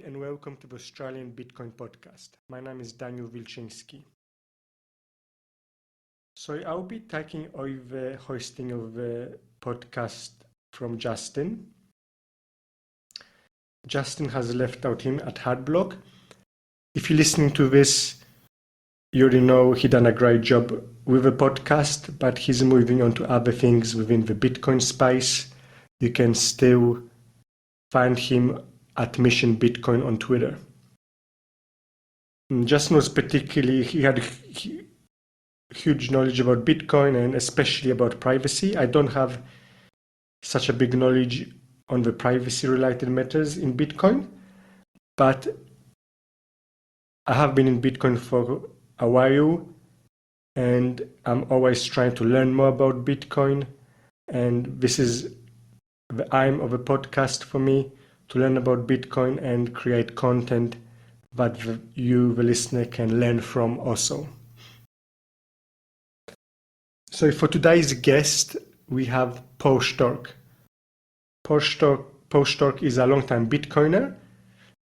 and welcome to the Australian Bitcoin podcast. My name is Daniel Wilczynski. So I'll be taking over hosting of the podcast from Justin. Justin has left out him at Hardblock. If you're listening to this, you already know he done a great job with the podcast, but he's moving on to other things within the Bitcoin space. You can still find him at Mission Bitcoin on Twitter. And Justin was he had huge knowledge about Bitcoin and especially about privacy. I don't have such a big knowledge on the privacy related matters in Bitcoin, but I have been in Bitcoin for a while and I'm always trying to learn more about Bitcoin. And this is the aim of a podcast for me, to learn about Bitcoin and create content that you, the listener, can learn from also. So for today's guest, we have Sztorc. Sztorc is a long-time Bitcoiner,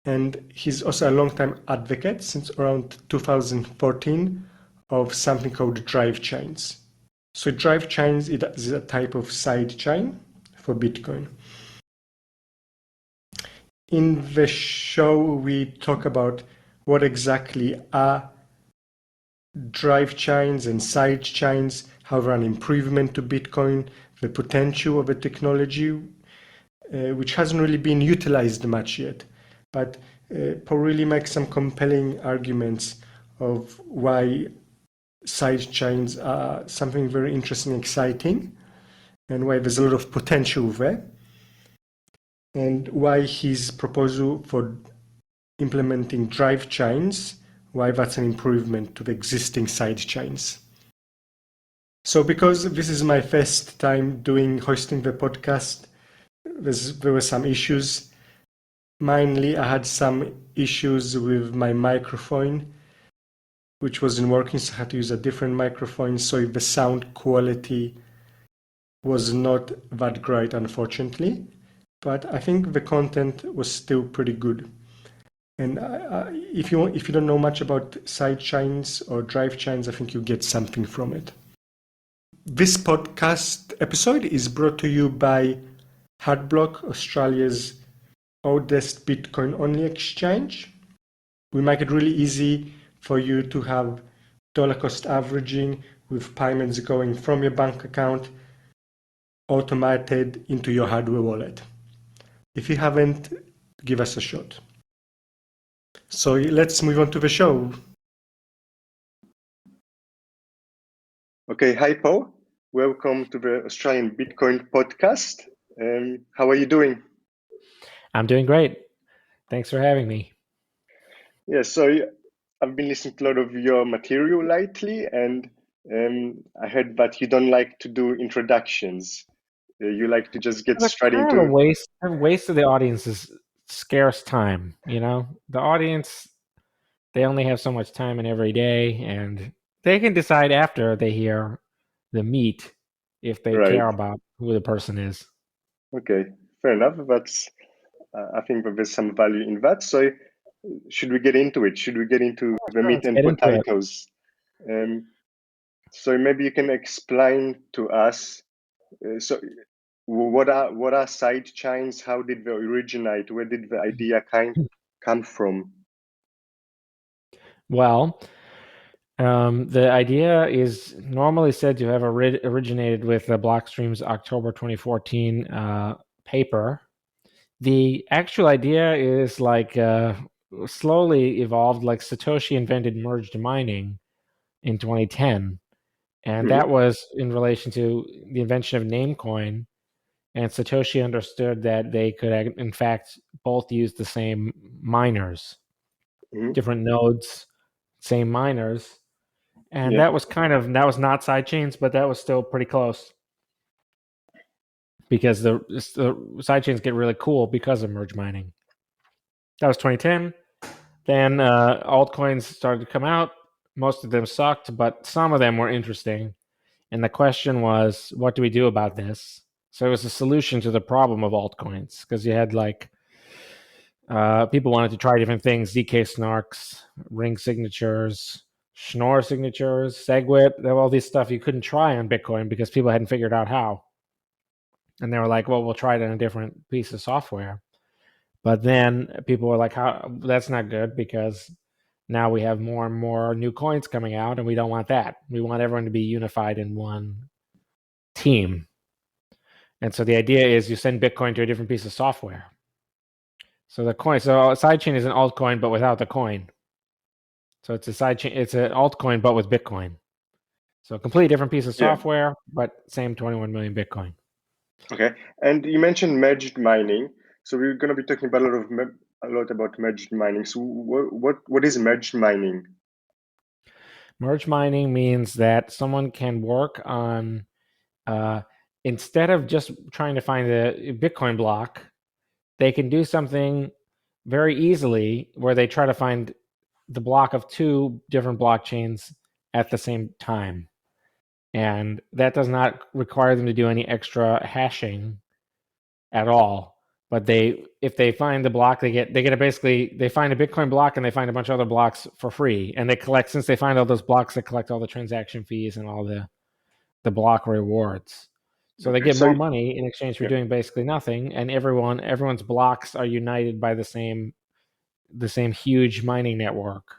and he's also a long-time advocate since around 2014 of something called Drivechains. So Drivechains is a type of sidechain for Bitcoin. In the show, we talk about what exactly are Drivechains and Sidechains, how they're an improvement to Bitcoin, the potential of the technology, which hasn't really been utilized much yet. But Paul really makes some compelling arguments of why sidechains are something very interesting and exciting, and why there's a lot of potential there, and why his proposal for implementing Drivechains, why that's an improvement to the existing sidechains. So because this is my first time hosting the podcast, there were some issues. Mainly, I had some issues with my microphone, which wasn't working, so I had to use a different microphone. So the sound quality was not that great, unfortunately. But I think the content was still pretty good. And if you don't know much about sidechains or Drivechains, I think you get something from it. This podcast episode is brought to you by Hardblock, Australia's oldest Bitcoin-only exchange. We make it really easy for you to have dollar cost averaging with payments going from your bank account automated into your hardware wallet. If you haven't, give us a shot. So let's move on to the show. Okay, hi Paul. Welcome to the Australian Bitcoin podcast. How are you doing? I'm doing great. Thanks for having me. Yeah, so I've been listening to a lot of your material lately, and I heard that you don't like to do introductions. You like to just get straight into a waste of the audience's scarce time. You know, the audience, they only have so much time in every day, and they can decide after they hear the meat if they care about who the person is. Okay, fair enough. That's I think that there's some value in that. So should we get into it? Should we get into the meat and potatoes? So maybe you can explain to us. So what are sidechains? How did they originate? Where did the idea come from? Well, the idea is normally said to have originated with Blockstream's October 2014 paper. The actual idea is slowly evolved, like Satoshi invented merged mining in 2010. And that was in relation to the invention of Namecoin. And Satoshi understood that they could, in fact, both use the same miners, different nodes, same miners. And that was not sidechains, but that was still pretty close. Because the sidechains get really cool because of merge mining. That was 2010. Then altcoins started to come out. Most of them sucked, but some of them were interesting. And the question was, what do we do about this? So it was a solution to the problem of altcoins, because you had People wanted to try different things: ZK snarks, ring signatures, Schnorr signatures, SegWit, all these stuff you couldn't try on Bitcoin because people hadn't figured out how. And they were like, well, we'll try it on a different piece of software. But then people were like, how, that's not good because now we have more and more new coins coming out and we don't want that. We want everyone to be unified in one team. And so the idea is you send Bitcoin to a different piece of software. So the coin, so a sidechain is an altcoin, but without the coin. So it's a sidechain, it's an altcoin, but with Bitcoin. So a completely different piece of software, but same 21 million Bitcoin. Okay, and you mentioned merged mining. So we're going to be talking about a lot about merged mining. So what is merged mining? Merge mining means that someone can work on instead of just trying to find a Bitcoin block, they can do something very easily where they try to find the block of two different blockchains at the same time. And that does not require them to do any extra hashing at all. But if they find the block, they find a Bitcoin block and they find a bunch of other blocks for free. And since they find all those blocks, they collect all the transaction fees and all the block rewards. So they get more money in exchange for doing basically nothing, and everyone's blocks are united by the same huge mining network.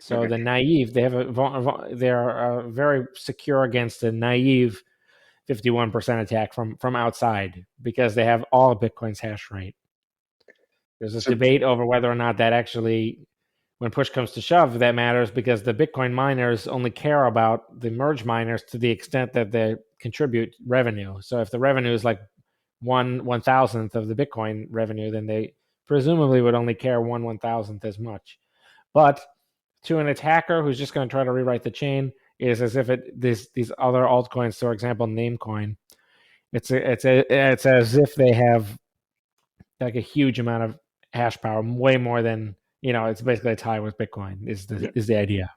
So the naive, they're very secure against the naive 51% attack from outside because they have all of Bitcoin's hash rate. There's this debate over whether or not that actually, when push comes to shove, that matters because the Bitcoin miners only care about the merge miners to the extent that they contribute revenue. So if the revenue is like 1/1000th of the Bitcoin revenue, then they presumably would only care 1/1000th as much. But to an attacker who's just going to try to rewrite the chain, it is as if these other altcoins, for example, Namecoin, it's as if they have like a huge amount of hash power, way more than, it's basically a tie with Bitcoin is the idea.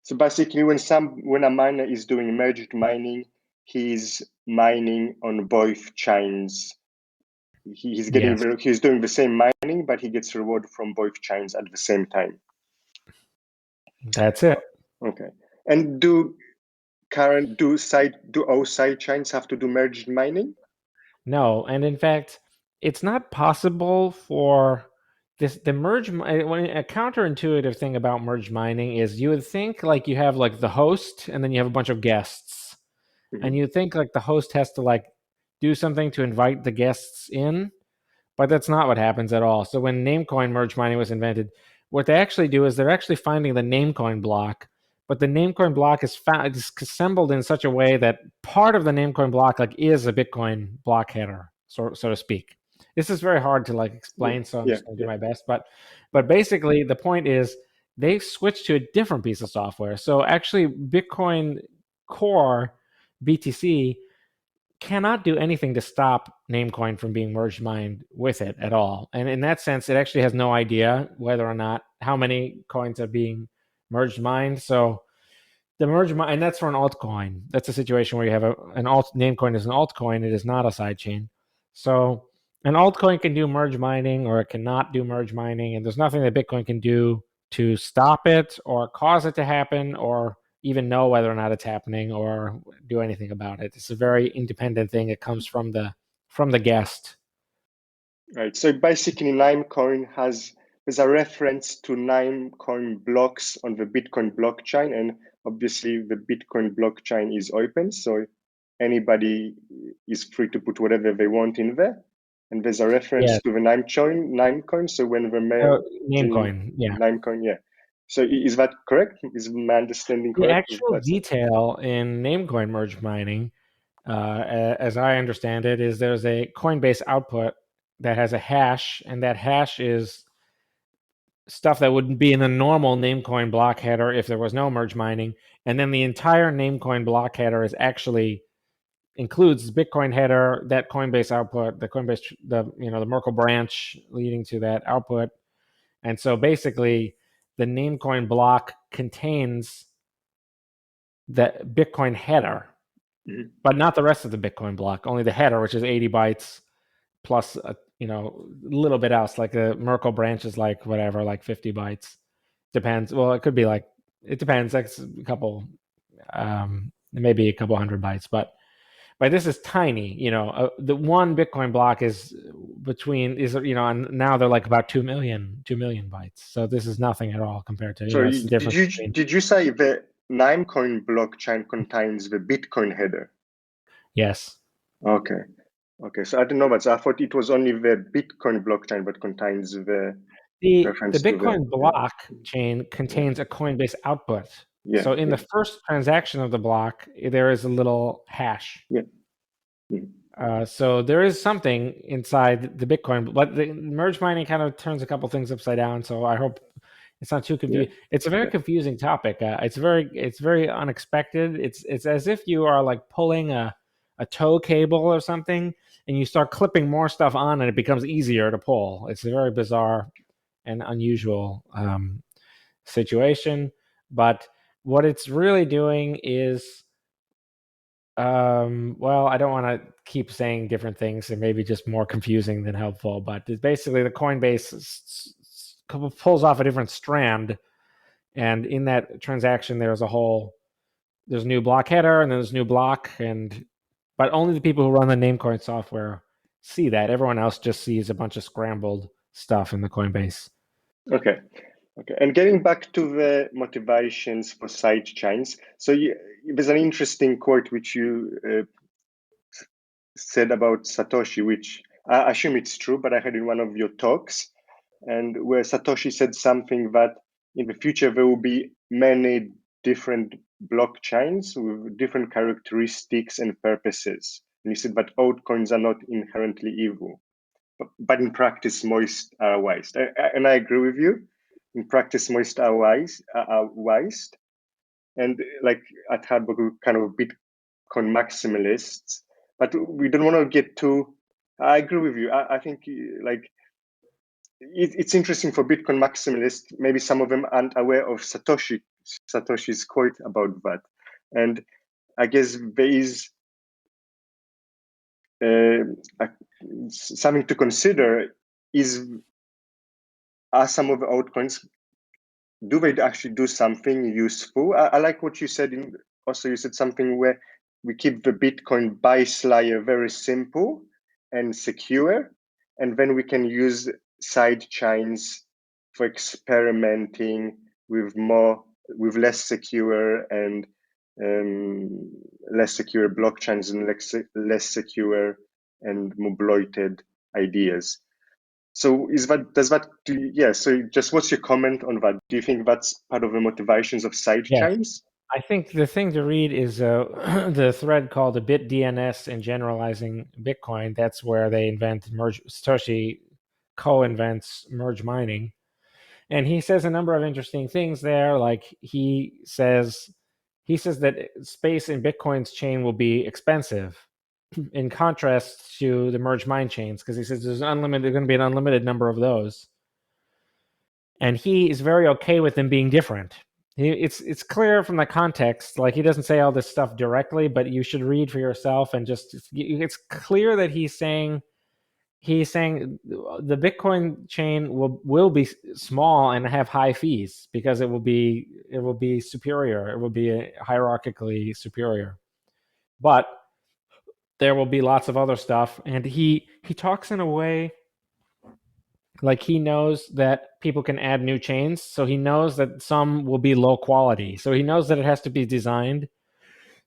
So basically, when a miner is doing merged mining, he's mining on both chains. He's doing the same mining, but he gets reward from both chains at the same time. That's it. Okay. And do all sidechains have to do merged mining? No, and in fact, it's not possible for the merge. A counterintuitive thing about merge mining is you would think like you have like the host and then you have a bunch of guests, and you think like the host has to like do something to invite the guests in, but that's not what happens at all. So when Namecoin merge mining was invented, what they actually do is they're actually finding the Namecoin block, but the Namecoin block is assembled in such a way that part of the Namecoin block like is a Bitcoin block header, so to speak. This is very hard to like explain, so I'm just going to do my best. But basically, the point is they switched to a different piece of software. So actually, Bitcoin Core BTC cannot do anything to stop Namecoin from being merged mined with it at all. And in that sense, it actually has no idea whether or not how many coins are being merged mined. So the merge mine, and that's for an altcoin. That's a situation where you have an Namecoin is an altcoin. It is not a sidechain. So an altcoin can do merge mining or it cannot do merge mining. And there's nothing that Bitcoin can do to stop it or cause it to happen or even know whether or not it's happening or do anything about it. It's a very independent thing. It comes from the guest. Right. So basically, Namecoin there's a reference to Namecoin blocks on the Bitcoin blockchain, and obviously the Bitcoin blockchain is open, so anybody is free to put whatever they want in there. And there's a reference to the Namecoin. So when the Namecoin, So is that correct? Is my understanding correct? The actual detail in Namecoin merge mining, as I understand it, is there's a Coinbase output that has a hash, and that hash is stuff that wouldn't be in the normal Namecoin block header if there was no merge mining. And then the entire Namecoin block header includes Bitcoin header, that Coinbase output, the Merkle branch leading to that output. And so basically the Namecoin block contains the Bitcoin header, but not the rest of the Bitcoin block, only the header, which is 80 bytes plus a little bit else. Like the Merkle branch is like whatever, like 50 bytes. Depends. Well, it could be like, it depends. Like a couple, maybe a couple hundred bytes, but this is tiny. The one Bitcoin block is and now they're like about 2 million bytes. So this is nothing at all compared to, So it's the difference between. did you say the Nimecoin blockchain contains the Bitcoin header? Yes. Okay. Okay. So I don't know, but I thought it was only the Bitcoin blockchain, but contains the The reference to Bitcoin blockchain contains a Coinbase output. Yeah. So in the first transaction of the block, there is a little hash. Yeah. Mhm. So there is something inside the Bitcoin, but the merge mining kind of turns a couple things upside down. So I hope it's not too confusing. Yeah. It's a very confusing topic. It's very unexpected. It's as if you are like pulling a tow cable or something, and you start clipping more stuff on, and it becomes easier to pull. It's a very bizarre and unusual situation. But what it's really doing is, well, I don't want to keep saying different things and maybe just more confusing than helpful, but it's basically the Coinbase pulls off a different strand, and in that transaction there's a new block header and there's a new block, but only the people who run the Namecoin software see that. Everyone else just sees a bunch of scrambled stuff in the Coinbase. Okay. Okay. And getting back to the motivations for sidechains, so there's an interesting quote which you said about Satoshi, which I assume it's true, but I heard in one of your talks, and where Satoshi said something that in the future there will be many different blockchains with different characteristics and purposes. And you said that altcoins are not inherently evil, but in practice, most are wise. And I agree with you. In practice, most are wise. And like at Hardbog, we're kind of Bitcoin maximalists, but we don't want to get too. I agree with you. I think like it's interesting for Bitcoin maximalists. Maybe some of them aren't aware of Satoshi's quote about that, and I guess there is something to consider. Are some of the altcoins, do they actually do something useful? I like what you said. You said something where we keep the Bitcoin base layer very simple and secure, and then we can use side chains for experimenting with less secure and less secure blockchains and less secure and more bloated ideas. So so just what's your comment on that? Do you think that's part of the motivations of Yes. sidechains? I think the thing to read is the thread called "A Bit DNS and Generalizing Bitcoin." That's where they invent merge. Satoshi co-invents merge mining, and he says a number of interesting things there. Like he says that space in Bitcoin's chain will be expensive, in contrast to the merge mine chains, because he says there's going to be an unlimited number of those, and he is very okay with them being different. It's clear from the context, like he doesn't say all this stuff directly, but you should read for yourself, and it's clear that he's saying the Bitcoin chain will be small and have high fees because it will be superior. It will be hierarchically superior, but there will be lots of other stuff, and he talks in a way like he knows that people can add new chains, so he knows that some will be low quality. So he knows that it has to be designed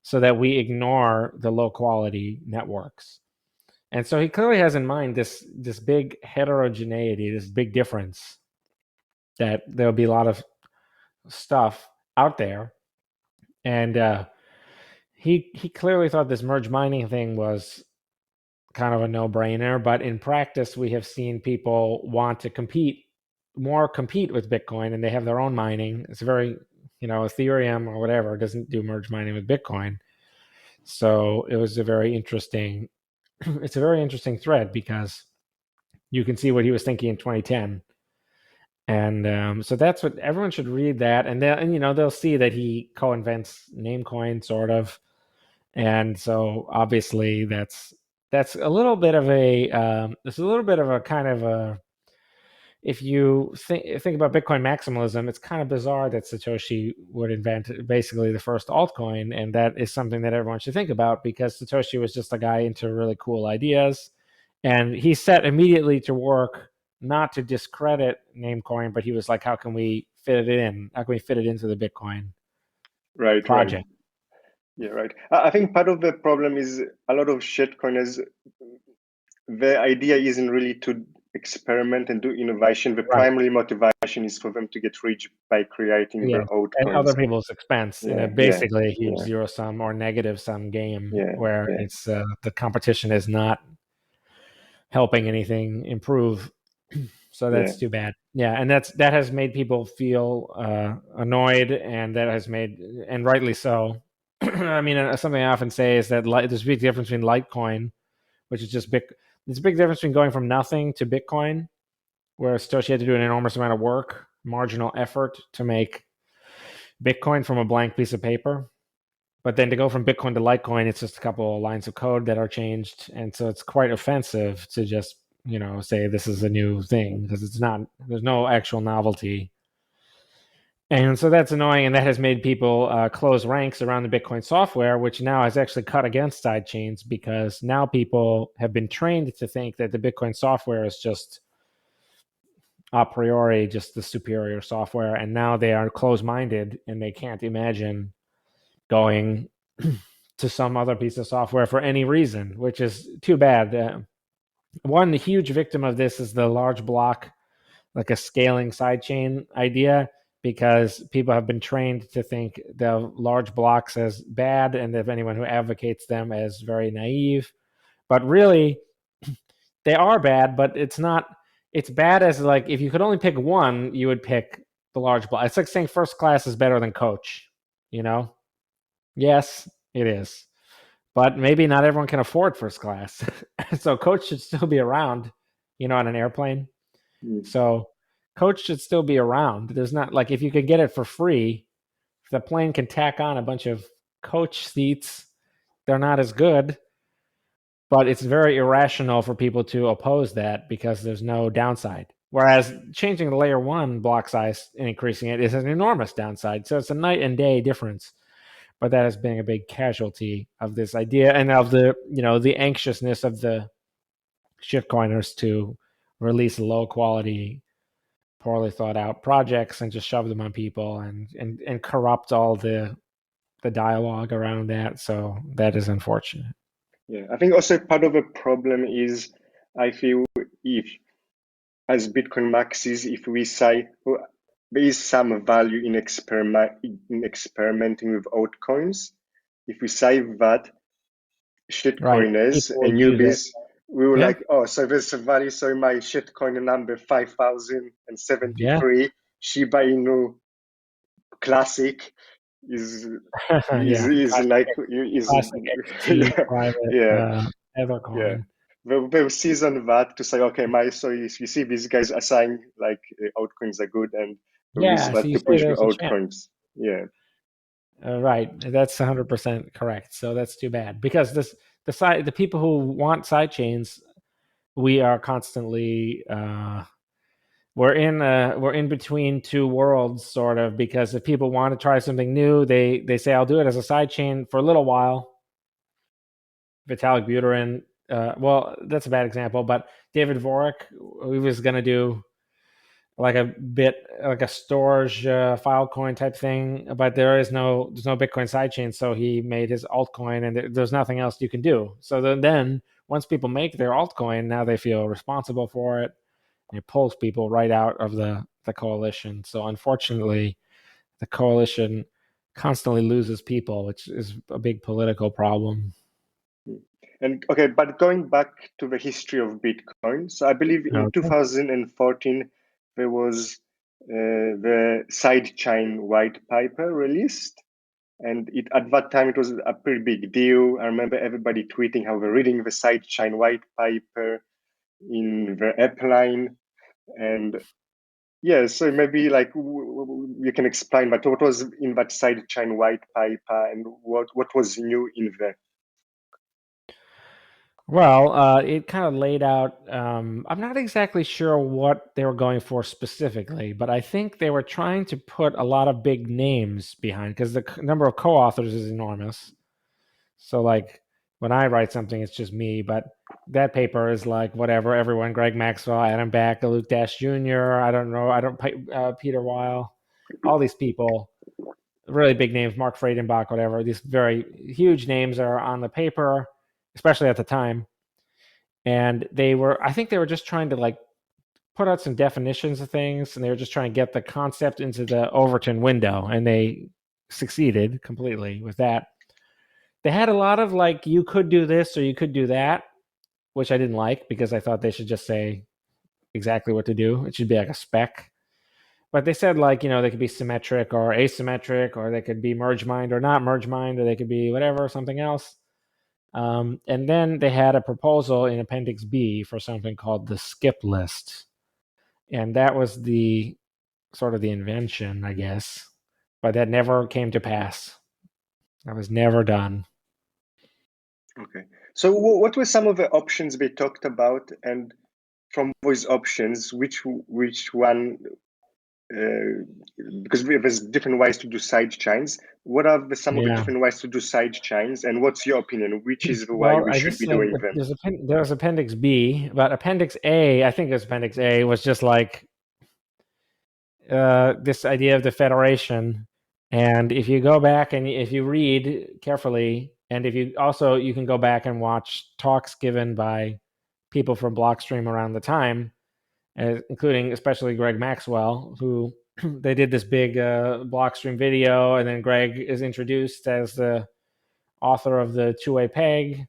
so that we ignore the low quality networks. And so he clearly has in mind this big heterogeneity, this big difference, that there'll be a lot of stuff out there. And he clearly thought this merge mining thing was kind of a no-brainer, but in practice we have seen people want to compete with Bitcoin, and they have their own mining. It's very, Ethereum or whatever doesn't do merge mining with Bitcoin. So it was a very interesting thread, because you can see what he was thinking in 2010. And so that's what everyone should read that, and they'll see that he co-invents Namecoin, sort of. And so obviously that's that's a little bit of a it's a little bit of a kind of a, if you think about Bitcoin maximalism, it's kind of bizarre that Satoshi would invent basically the first altcoin, and that is something that everyone should think about because Satoshi was just a guy into really cool ideas, and he set immediately to work not to discredit Namecoin, but he was like, how can we fit it in? How can we fit it into the Bitcoin Right. project? Yeah, right. I think part of the problem is a lot of shitcoiners, the idea isn't really to experiment and do innovation. The primary motivation is for them to get rich by creating their own at coins. other people's expense in a basically a huge zero sum or negative sum game where it's the competition is not helping anything improve. So that's too bad. Yeah, and that has made people feel annoyed, and that has made, and rightly so. I mean, something I often say is that there's a big difference between Litecoin, which is just there's a big difference between going from nothing to Bitcoin, where Satoshi had to do an enormous amount of work, marginal effort to make Bitcoin from a blank piece of paper. But then to go from Bitcoin to Litecoin, it's just a couple of lines of code that are changed. And so it's quite offensive to just, say this is a new thing because it's not, there's no actual novelty. And so that's annoying. And that has made people close ranks around the Bitcoin software, which now has actually cut against Sidechains because now people have been trained to think that the Bitcoin software is just a priori just the superior software. And now they are closed-minded and they can't imagine going to some other piece of software for any reason, which is too bad. One huge victim of this is the large block, like a scaling sidechain idea, because people have been trained to think the large blocks as bad, and if anyone who advocates them as very naive. But really, they are bad, but it's not. It's bad as like if you could only pick one, you would pick the large block. It's like saying first class is better than coach. Yes, it is. But maybe not everyone can afford first class. So coach should still be around, on an airplane. So coach should still be around. There's not like if you could get it for free, if the plane can tack on a bunch of coach seats, they're not as good. But it's very irrational for people to oppose that because there's no downside. Whereas changing the layer one block size and increasing it is an enormous downside. So it's a night and day difference. But that has been a big casualty of this idea and of the anxiousness of the shitcoiners to release low quality, poorly thought out projects and just shove them on people and corrupt all the dialogue around that. So that is unfortunate. Yeah, I think also part of the problem is I feel if as Bitcoin maxis, if we say there is some value in experimenting with altcoins, if we say that shitcoiners and newbies, we were like, oh, so there's a value. So my shitcoin number 5073 Shiba Inu Classic is like private Evercoin. They'll season that to say, okay, so you see these guys are saying like altcoins are good, and they'll use that to push the altcoins. Right. That's 100% correct. So that's too bad because the people who want sidechains, we are constantly we're in between two worlds sort of, because if people want to try something new, they say I'll do it as a sidechain for a little while. Vitalik Buterin, well, that's a bad example, but David Vorik, he was going to do like a Sztorc Filecoin type thing, but there's no Bitcoin sidechain, so he made his altcoin, and there's nothing else you can do. So then once people make their altcoin, now they feel responsible for it. And it pulls people right out of the coalition. So unfortunately, the coalition constantly loses people, which is a big political problem. And okay, but going back to the history of Bitcoin, so I believe in 2014 there was the sidechain white paper released, and at that time it was a pretty big deal. I remember everybody tweeting how they're reading the sidechain white paper in the appline, and so maybe like you can explain that what was in that sidechain white paper and what was new in there. Well, it kind of laid out. I'm not exactly sure what they were going for specifically, but I think they were trying to put a lot of big names behind because the number of co-authors is enormous. So, like, when I write something, it's just me, but that paper is like whatever, everyone: Greg Maxwell, Adam Back, Luke Dash Jr., Peter Weil, all these people, really big names, Mark Friedenbach, whatever. These very huge names are on the paper, especially at the time. And I think they were just trying to like put out some definitions of things, and they were just trying to get the concept into the Overton window, and they succeeded completely with that. They had a lot of like, you could do this or you could do that, which I didn't like because I thought they should just say exactly what to do. It should be like a spec. But they said, like, they could be symmetric or asymmetric, or they could be merge mind or not merge mind, or they could be whatever, something else. And then they had a proposal in Appendix B for something called the skip list. And that was the sort of the invention, I guess. But that never came to pass. That was never done. Okay. So what were some of the options they talked about, and from those options, which one? Because there's different ways to do sidechains. What are some of the different ways to do sidechains, and what's your opinion? Which is the way we should be doing them? There's Appendix B, but Appendix A, I think it was Appendix A, was just like this idea of the federation. And if you go back and if you read carefully, and if you can go back and watch talks given by people from Blockstream around the time, including especially Greg Maxwell, who they did this big Blockstream video, and then Greg is introduced as the author of the two-way peg.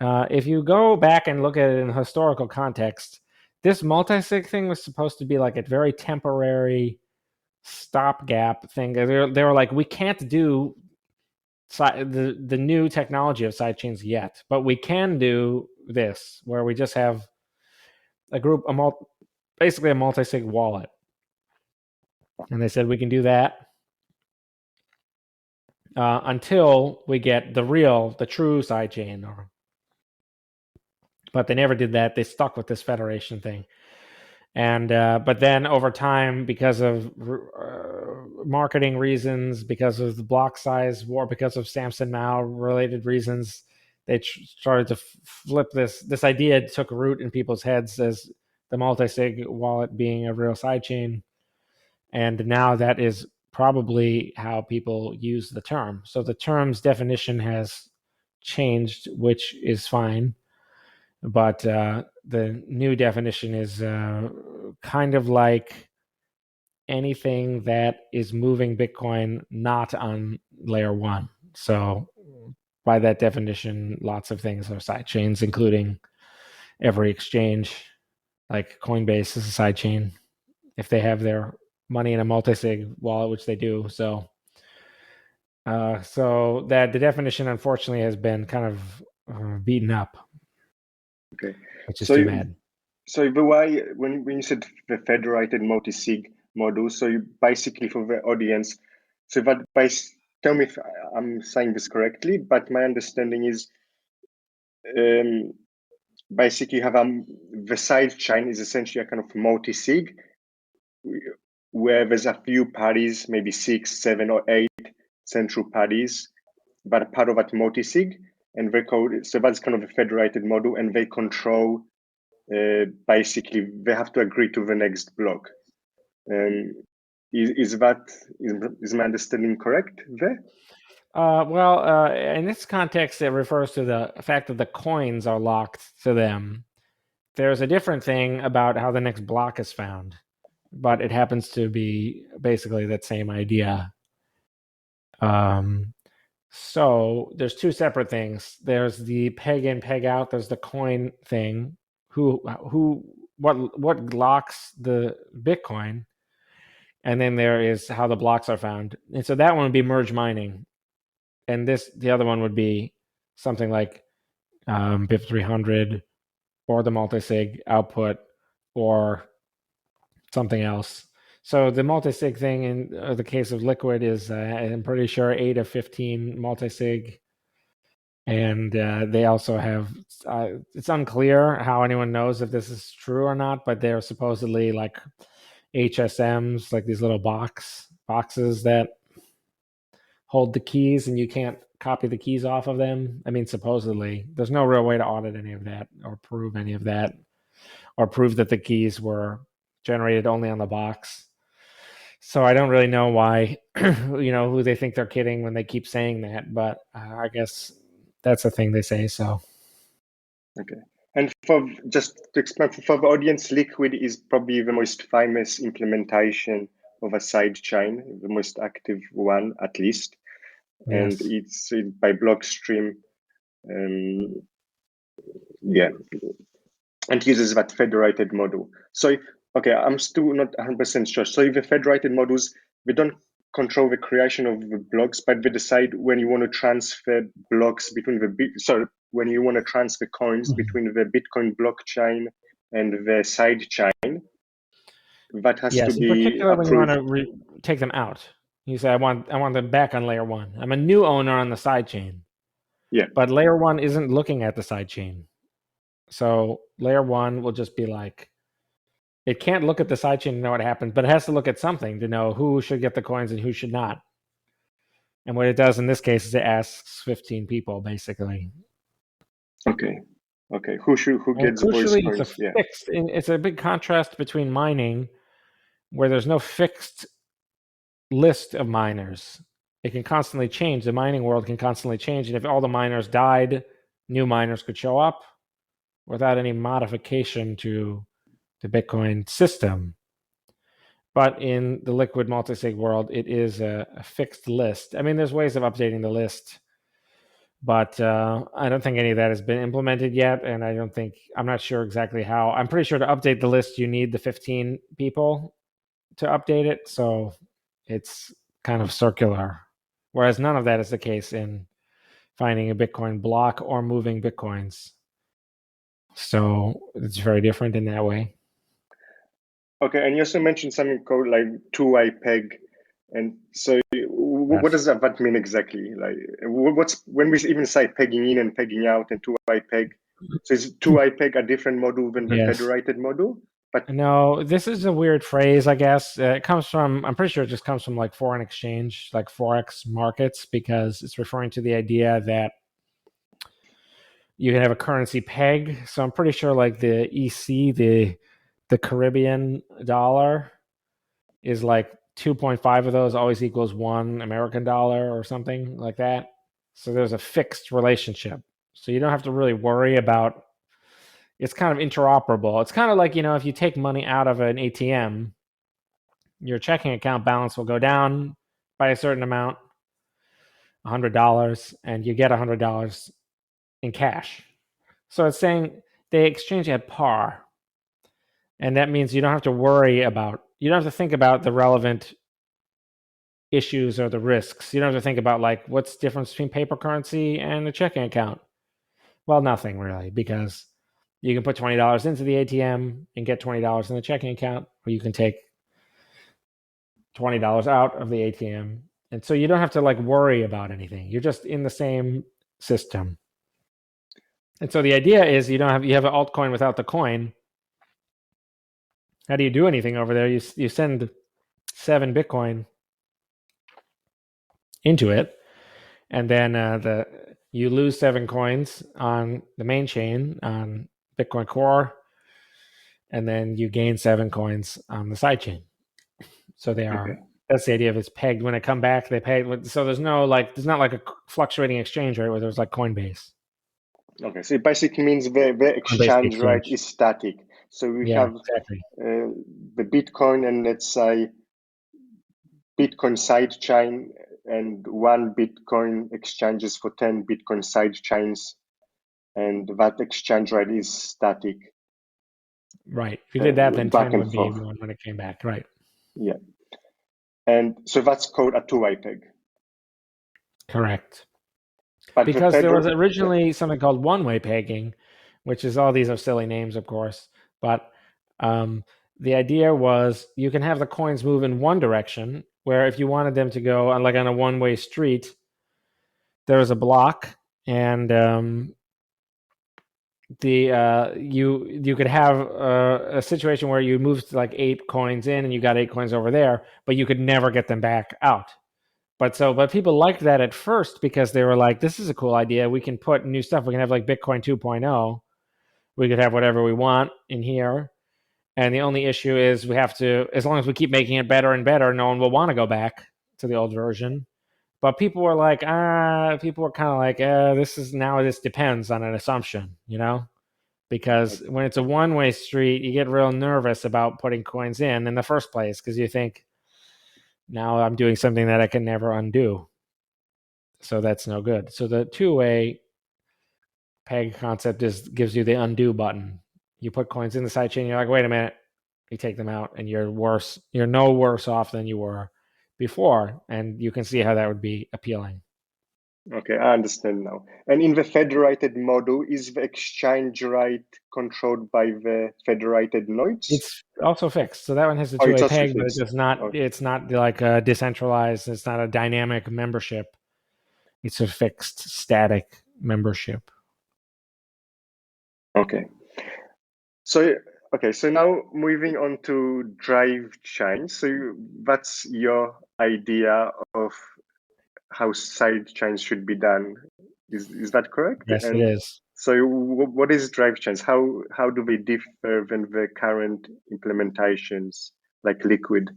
If you go back and look at it in historical context, this multisig thing was supposed to be like a very temporary stopgap thing. They were like, we can't do the new technology of sidechains yet, but we can do this, where we just have basically a multisig wallet. And they said we can do that until we get the true sidechain. But they never did that. They stuck with this federation thing. And but then over time, because of marketing reasons, because of the block size war, because of Samson Mao related reasons, they started to flip this idea. Took root in people's heads as the multisig wallet being a real sidechain. And now that is probably how people use the term. So the term's definition has changed, which is fine. But the new definition is kind of like anything that is moving Bitcoin not on layer one. So by that definition, lots of things are sidechains, including every exchange. Like Coinbase is a sidechain if they have their money in a multisig wallet, which they do. So that the definition, unfortunately, has been kind of beaten up. Okay, which is too bad. So the way when you said the federated multi-sig model, so you basically, for the audience, so that tell me if I'm saying this correctly, but my understanding is basically you have the side chain is essentially a kind of multi-sig where there's a few parties, maybe 6, 7, or 8 central parties, but a part of that multi-sig, and so that's kind of a federated model, and they control. Basically, they have to agree to the next block. Is my understanding correct there? In this context, it refers to the fact that the coins are locked to them. There's a different thing about how the next block is found, but it happens to be basically that same idea. So there's two separate things. There's the peg in, peg out. There's the coin thing. What locks the Bitcoin, and then there is how the blocks are found. And so that one would be merge mining, and the other one would be something like BIP 300 or the multisig output or something else. So the multisig thing in the case of Liquid is I'm pretty sure 8 of 15 multisig And they also have, it's unclear how anyone knows if this is true or not, but they're supposedly like HSMs, like these little boxes that hold the keys and you can't copy the keys off of them. I mean, supposedly. There's no real way to audit any of that or prove any of that or prove that the keys were generated only on the box. So I don't really know why, who they think they're kidding when they keep saying that, but I guess that's the thing they say. So, okay. And just to explain, for the audience, Liquid is probably the most famous implementation of a sidechain, the most active one at least, and yes. it's by Blockstream. Yeah, and uses that federated model. So, okay, I'm still not 100% sure. So the federated models, they don't control the creation of the blocks, but they decide when you want to transfer blocks between when you want to transfer coins between the Bitcoin blockchain and the sidechain. That has to Yes, in be particular when you want approved. to take them out. You say, I want them back on layer 1. I'm a new owner on the sidechain. Yeah. But layer 1 isn't looking at the sidechain. So layer 1 will just be like, it can't look at the sidechain to know what happens, but it has to look at something to know who should get the coins and who should not. And what it does in this case is it asks 15 people, basically. Okay. Who gets voice Crucially, coins? Yeah. it's a big contrast between mining, where there's no fixed list of miners. It can constantly change. The mining world can constantly change. And if all the miners died, new miners could show up without any modification to the Bitcoin system. But in the liquid multisig world, it is a fixed list. I mean, there's ways of updating the list, but I don't think any of that has been implemented yet. And I'm not sure exactly how. I'm pretty sure to update the list, you need the 15 people to update it. So it's kind of circular. Whereas none of that is the case in finding a Bitcoin block or moving Bitcoins. So it's very different in that way. Okay, and you also mentioned something called like two-way peg, and so what does that mean exactly? Like, what's when we even say pegging in and pegging out and two-way peg? So is two-way peg a different model than the Yes. federated model? But No, this is a weird phrase, I guess. It comes from, I'm pretty sure it just comes from like foreign exchange, like Forex markets, because it's referring to the idea that you can have a currency peg. So I'm pretty sure like the EC, the Caribbean dollar is like 2.5 of those always equals one American dollar or something like that. So there's a fixed relationship. So you don't have to really worry about, it's kind of interoperable. It's kind of like, if you take money out of an ATM, your checking account balance will go down by a certain amount, $100, and you get $100 in cash. So it's saying they exchange at par. And that means you don't have to think about the relevant issues or the risks. You don't have to think about like what's the difference between paper currency and a checking account. Well, nothing really, because you can put $20 into the ATM and get $20 in the checking account, or you can take $20 out of the ATM. And so you don't have to like worry about anything. You're just in the same system. And so the idea is you have an altcoin without the coin. How do you do anything over there? You send 7 Bitcoin into it, and then you lose 7 coins on the main chain on Bitcoin Core, and then you gain 7 coins on the side chain. So they are. Okay. That's the idea of it's pegged. When it come back, they pay. So there's not like a fluctuating exchange rate where there's like Coinbase. Okay, so it basically means the exchange rate is static. So we have exactly. The Bitcoin and let's say Bitcoin sidechain, and 1 Bitcoin exchanges for 10 Bitcoin sidechains, and that exchange rate is static. Right. If you did that, then 10 would be 1 when it came back. Right. Yeah. And so that's called a two-way peg. Correct. But because there was originally something called one-way pegging, which is all these are silly names, of course. But the idea was you can have the coins move in one direction, where if you wanted them to go on a one-way street, there was a block, and you could have a situation where you moved like 8 coins in and you got 8 coins over there, but you could never get them back out. But people liked that at first because they were like, this is a cool idea. We can put new stuff. We can have like Bitcoin 2.0. We could have whatever we want in here. And the only issue is we have to, as long as we keep making it better and better, no one will want to go back to the old version. But people were like, people were kind of like, this depends on an assumption, because when it's a one-way street, you get real nervous about putting coins in the first place because you think, now I'm doing something that I can never undo. So that's no good. So the two-way peg concept gives you the undo button. You put coins in the sidechain, you're like, wait a minute. You take them out and you're no worse off than you were before. And you can see how that would be appealing. Okay, I understand now. And in the federated model, is the exchange rate controlled by the federated nodes? It's also fixed. So that one has a Oh, it's two-way also peg, but it fixed. does not. Okay. It's not like a decentralized. It's not a dynamic membership. It's a fixed, static membership. Okay. So now moving on to Drivechains. So that's your idea of how sidechains should be done. Is that correct? Yes, And it is. so what is Drivechains? How do they differ than the current implementations like Liquid?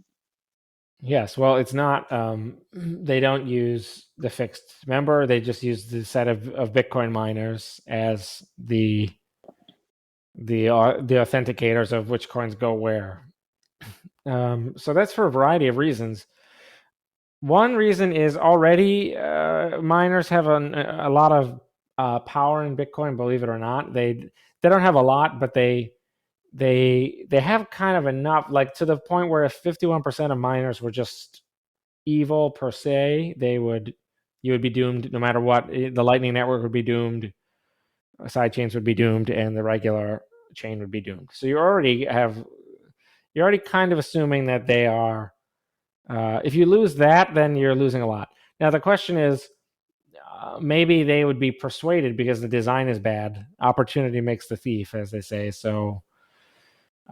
Yes, well, it's not. They don't use the fixed member. They just use the set of Bitcoin miners as the authenticators of which coins go where. So that's for a variety of reasons. One reason is already miners have a lot of power in Bitcoin. Believe it or not, they don't have a lot, but they have kind of enough, like to the point where if 51% of miners were just evil per se, you would be doomed no matter what. The Lightning Network would be doomed, sidechains would be doomed, and the regular chain would be doomed. So you're already kind of assuming that they are. If you lose that, then you're losing a lot. Now the question is, maybe they would be persuaded because the design is bad. Opportunity makes the thief, as they say. So,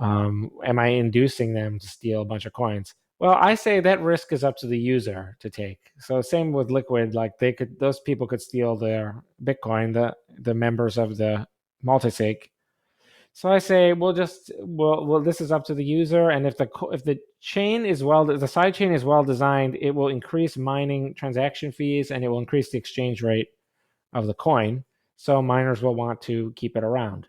am I inducing them to steal a bunch of coins? Well, I say that risk is up to the user to take. So same with Liquid, like those people could steal their Bitcoin, the members of the multisig. So I say, this is up to the user, and if the chain is the side chain is well designed, it will increase mining transaction fees and it will increase the exchange rate of the coin. So miners will want to keep it around.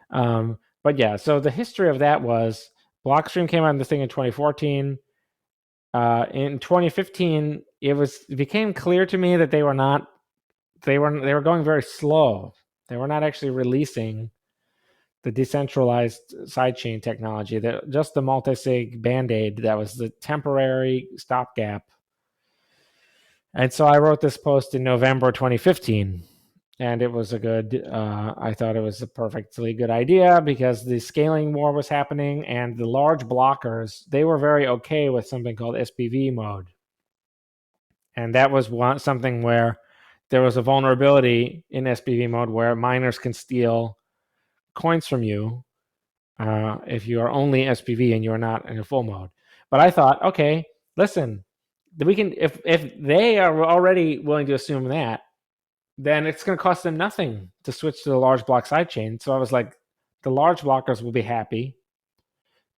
But yeah, so the history of that was Blockstream came out on this thing in 2014. In 2015, it became clear to me that they were going very slow. They were not actually releasing the decentralized sidechain technology, just the multi-sig band-aid that was the temporary stopgap. And so I wrote this post in November 2015, and it was I thought it was a perfectly good idea because the scaling war was happening, and the large blockers, they were very okay with something called SPV mode. And that was something where there was a vulnerability in SPV mode where miners can steal coins from you if you are only SPV and you're not in a full mode. But I thought, okay, listen, we can if they are already willing to assume that, then it's going to cost them nothing to switch to the large block sidechain. So I was like, the large blockers will be happy,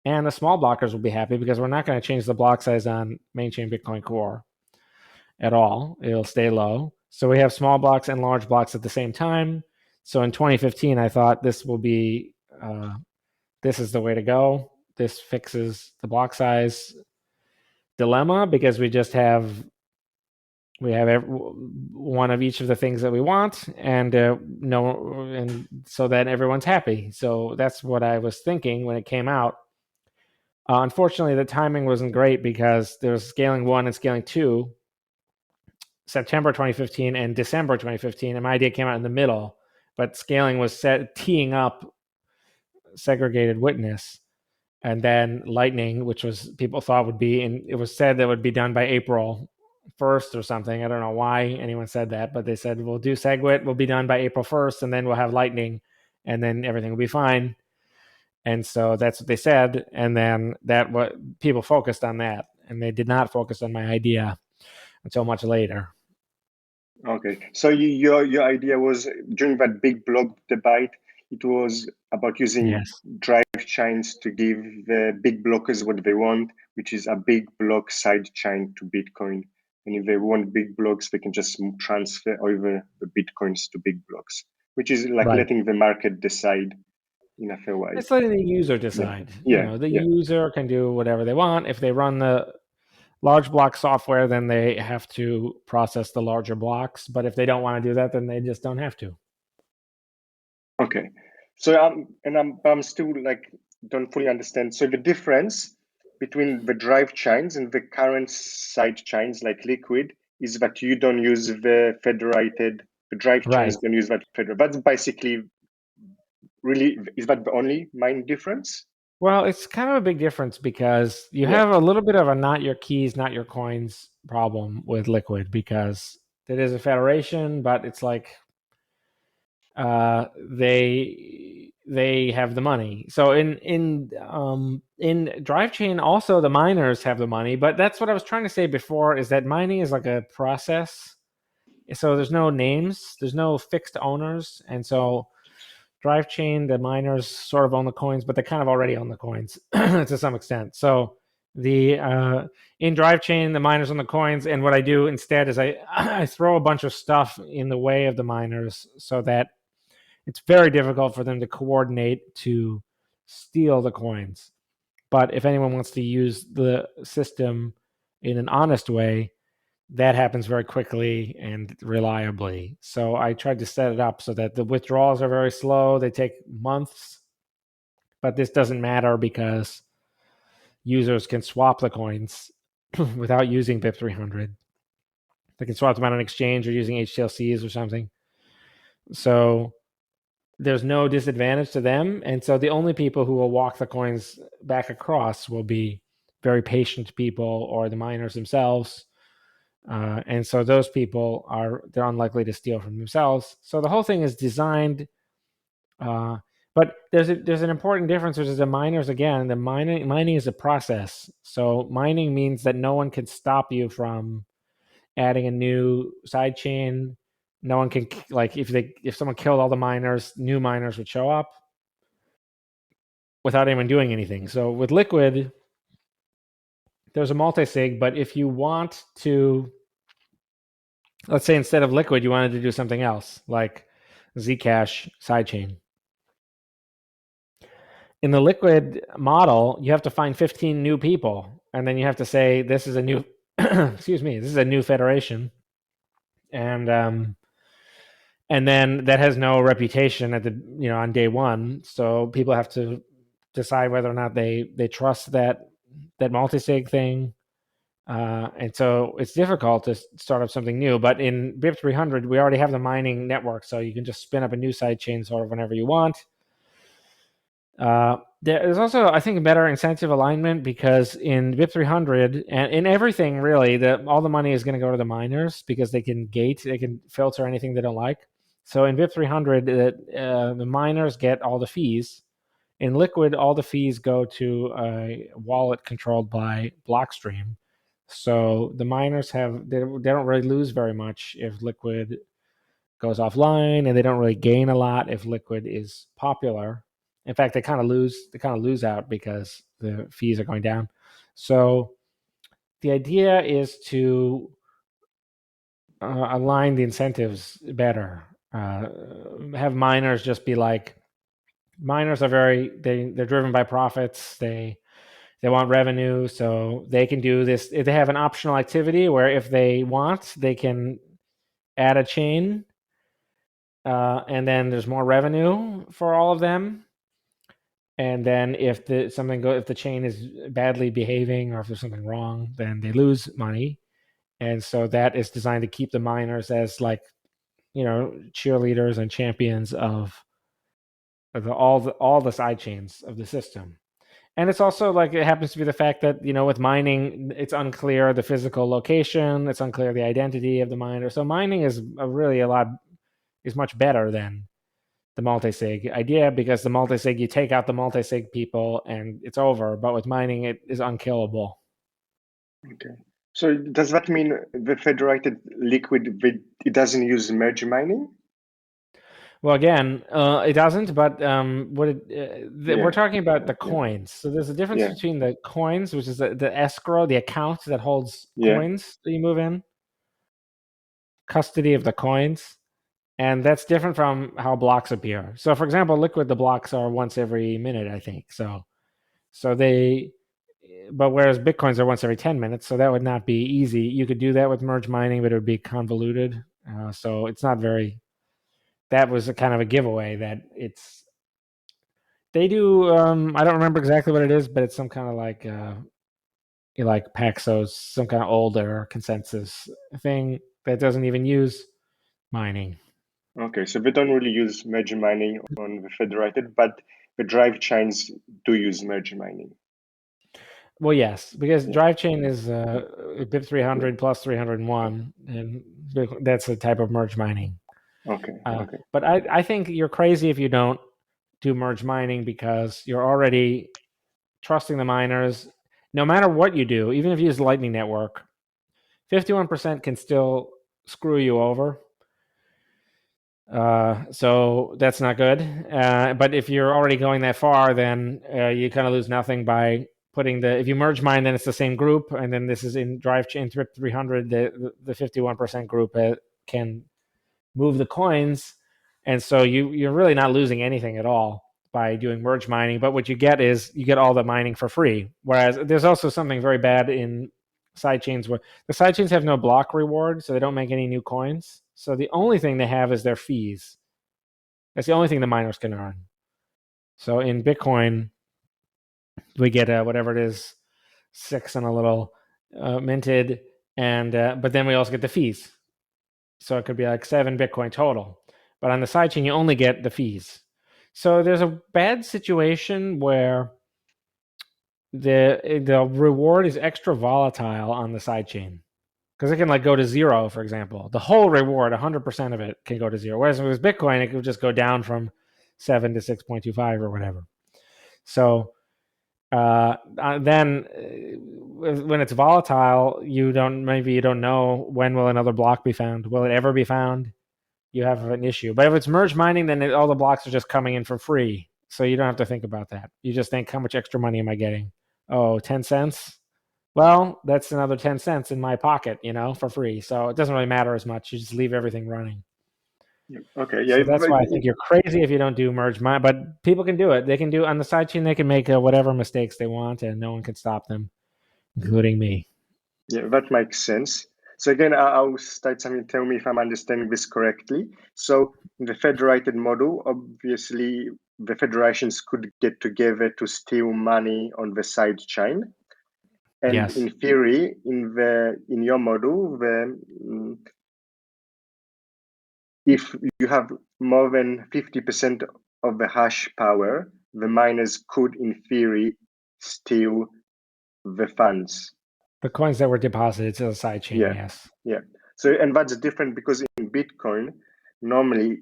and the small blockers will be happy because we're not going to change the block size on main chain Bitcoin Core at all. It'll stay low. So we have small blocks and large blocks at the same time. So in 2015, I thought this is the way to go. This fixes the block size dilemma because we have one of each of the things that we want, and so that everyone's happy. So that's what I was thinking when it came out. Unfortunately, the timing wasn't great because there was scaling 1 and scaling 2, September 2015 and December 2015, and my idea came out in the middle. But scaling was teeing up segregated witness, and then Lightning, which was people thought would be, and it was said that would be done by April 1st or something. I don't know why anyone said that, but they said we'll do SegWit, we'll be done by April 1st, and then we'll have Lightning, and then everything will be fine. And so that's what they said, and then what people focused on that, and they did not focus on my idea until much later. Okay, so your idea was during that big blog debate, it was about using Drivechains to give the big blockers what they want, which is a big block sidechain to Bitcoin. And if they want big blocks, they can just transfer over the Bitcoins to big blocks, which is like letting the market decide in a fair way. It's letting the user decide. Yeah. The user can do whatever they want. If they run the large block software, then they have to process the larger blocks. But if they don't want to do that, then they just don't have to. Okay. So I'm still like don't fully understand. So the difference between the Drivechains and the current sidechains like Liquid is that you don't use the federated. The Drivechains don't use that federated. That's basically really, is that the only main difference? Well, it's kind of a big difference because you have a little bit of a not your keys, not your coins problem with Liquid, because it is a federation, but it's like they have the money. So in Drivechain, also the miners have the money, but that's what I was trying to say before, is that mining is like a process. So there's no names, there's no fixed owners, and so Drivechain, the miners sort of own the coins, but they kind of already own the coins to some extent. So the in Drivechain, the miners own the coins, and what I do instead is I throw a bunch of stuff in the way of the miners so that it's very difficult for them to coordinate to steal the coins. But if anyone wants to use the system in an honest way, that happens very quickly and reliably. So I tried to set it up so that the withdrawals are very slow. They take months, but this doesn't matter because users can swap the coins without using BIP300. They can swap them on an exchange or using HTLCs or something. So there's no disadvantage to them. And so the only people who will walk the coins back across will be very patient people or the miners themselves. And so those people they're unlikely to steal from themselves. So the whole thing is designed, but there's an important difference, which is the miners. Again, the mining is a process. So mining means that no one can stop you from adding a new side chain. No one can, like, if someone killed all the miners, new miners would show up without anyone doing anything. So with Liquid, there's a multi-sig, but if you want to, let's say instead of Liquid, you wanted to do something else, like Zcash sidechain. In the Liquid model, you have to find 15 new people, and then you have to say, this is a new, excuse me, this is a new federation. And then that has no reputation on day one. So people have to decide whether or not they trust that multi-sig thing. And so it's difficult to start up something new. But in BIP300, we already have the mining network, so you can just spin up a new sidechain sort of whenever you want. There's also, I think, a better incentive alignment, because in BIP300 and in everything really, all the money is going to go to the miners because they can filter anything they don't like. So in BIP300, the miners get all the fees. In Liquid, all the fees go to a wallet controlled by Blockstream. So the miners they don't really lose very much if Liquid goes offline, and they don't really gain a lot if Liquid is popular. In fact, they kind of lose out because the fees are going down. So the idea is to align the incentives better. Have miners just be like, miners are they're driven by profits. They want revenue, so they can do this. If they have an optional activity where if they want, they can add a chain, and then there's more revenue for all of them. And then if the chain is badly behaving, or if there's something wrong, then they lose money. And so that is designed to keep the miners as cheerleaders and champions of all the side chains of the system. And it's also like it happens to be the fact that, with mining, it's unclear the physical location, it's unclear the identity of the miner. So mining is much better than the multi-sig idea, because the multi-sig, you take out the multi-sig people and it's over. But with mining, it is unkillable. Okay. So does that mean the federated liquid, it doesn't use merge mining? Well, again, it doesn't, but we're talking about the coins. So there's a difference between the coins, which is the escrow, the account that holds coins that you move in, custody of the coins, and that's different from how blocks appear. So, for example, Liquid, the blocks are once every minute, I think. But whereas Bitcoins are once every 10 minutes, so that would not be easy. You could do that with merge mining, but it would be convoluted. So it's not very. That was a kind of a giveaway that they do. I don't remember exactly what it is, but it's some kind of like Paxos, some kind of older consensus thing that doesn't even use mining. Okay, so they don't really use merge mining on the federated, but the Drivechains do use merge mining. Well, yes, because Drivechain is BIP 300 plus 301, and that's a type of merge mining. Okay. But I think you're crazy if you don't do merge mining, because you're already trusting the miners. No matter what you do, even if you use Lightning Network, 51% can still screw you over. So that's not good. But if you're already going that far, then you kind of lose nothing by putting if you merge mine, then it's the same group, and then this is in Drivechain 300, the 51% group can move the coins, and so you're really not losing anything at all by doing merge mining. But what you get is you get all the mining for free. Whereas there's also something very bad in sidechains where the sidechains have no block reward, so they don't make any new coins. So the only thing they have is their fees. That's the only thing the miners can earn. So in Bitcoin, we get whatever it is, 6 and a little minted, and but then we also get the fees. So it could be like 7 Bitcoin total. But on the sidechain, you only get the fees. So there's a bad situation where the reward is extra volatile on the sidechain, because it can like go to 0, for example. The whole reward, 100% of it, can go to 0. Whereas with Bitcoin, it could just go down from 7 to 6.25 or whatever. So then when it's volatile, you don't know when will another block be found. Will it ever be found? You have an issue. But if it's merge mining, then all the blocks are just coming in for free. So you don't have to think about that. You just think, how much extra money am I getting? Oh, 10 cents? Well, that's another 10 cents in my pocket, for free. So it doesn't really matter as much. You just leave everything running. Okay, yeah. So that's why I think you're crazy if you don't do merge mine. But people can do it. They can do on the sidechain. They can make whatever mistakes they want, and no one can stop them, including me. Yeah, that makes sense. So again, I'll start something. Tell me if I'm understanding this correctly. So in the federated model, obviously the federations could get together to steal money on the sidechain. And yes. In theory, in your model, if you have more than 50% of the hash power, the miners could, in theory, steal the funds. The coins that were deposited to the sidechain, yes. Yeah. So, and that's different because in Bitcoin, normally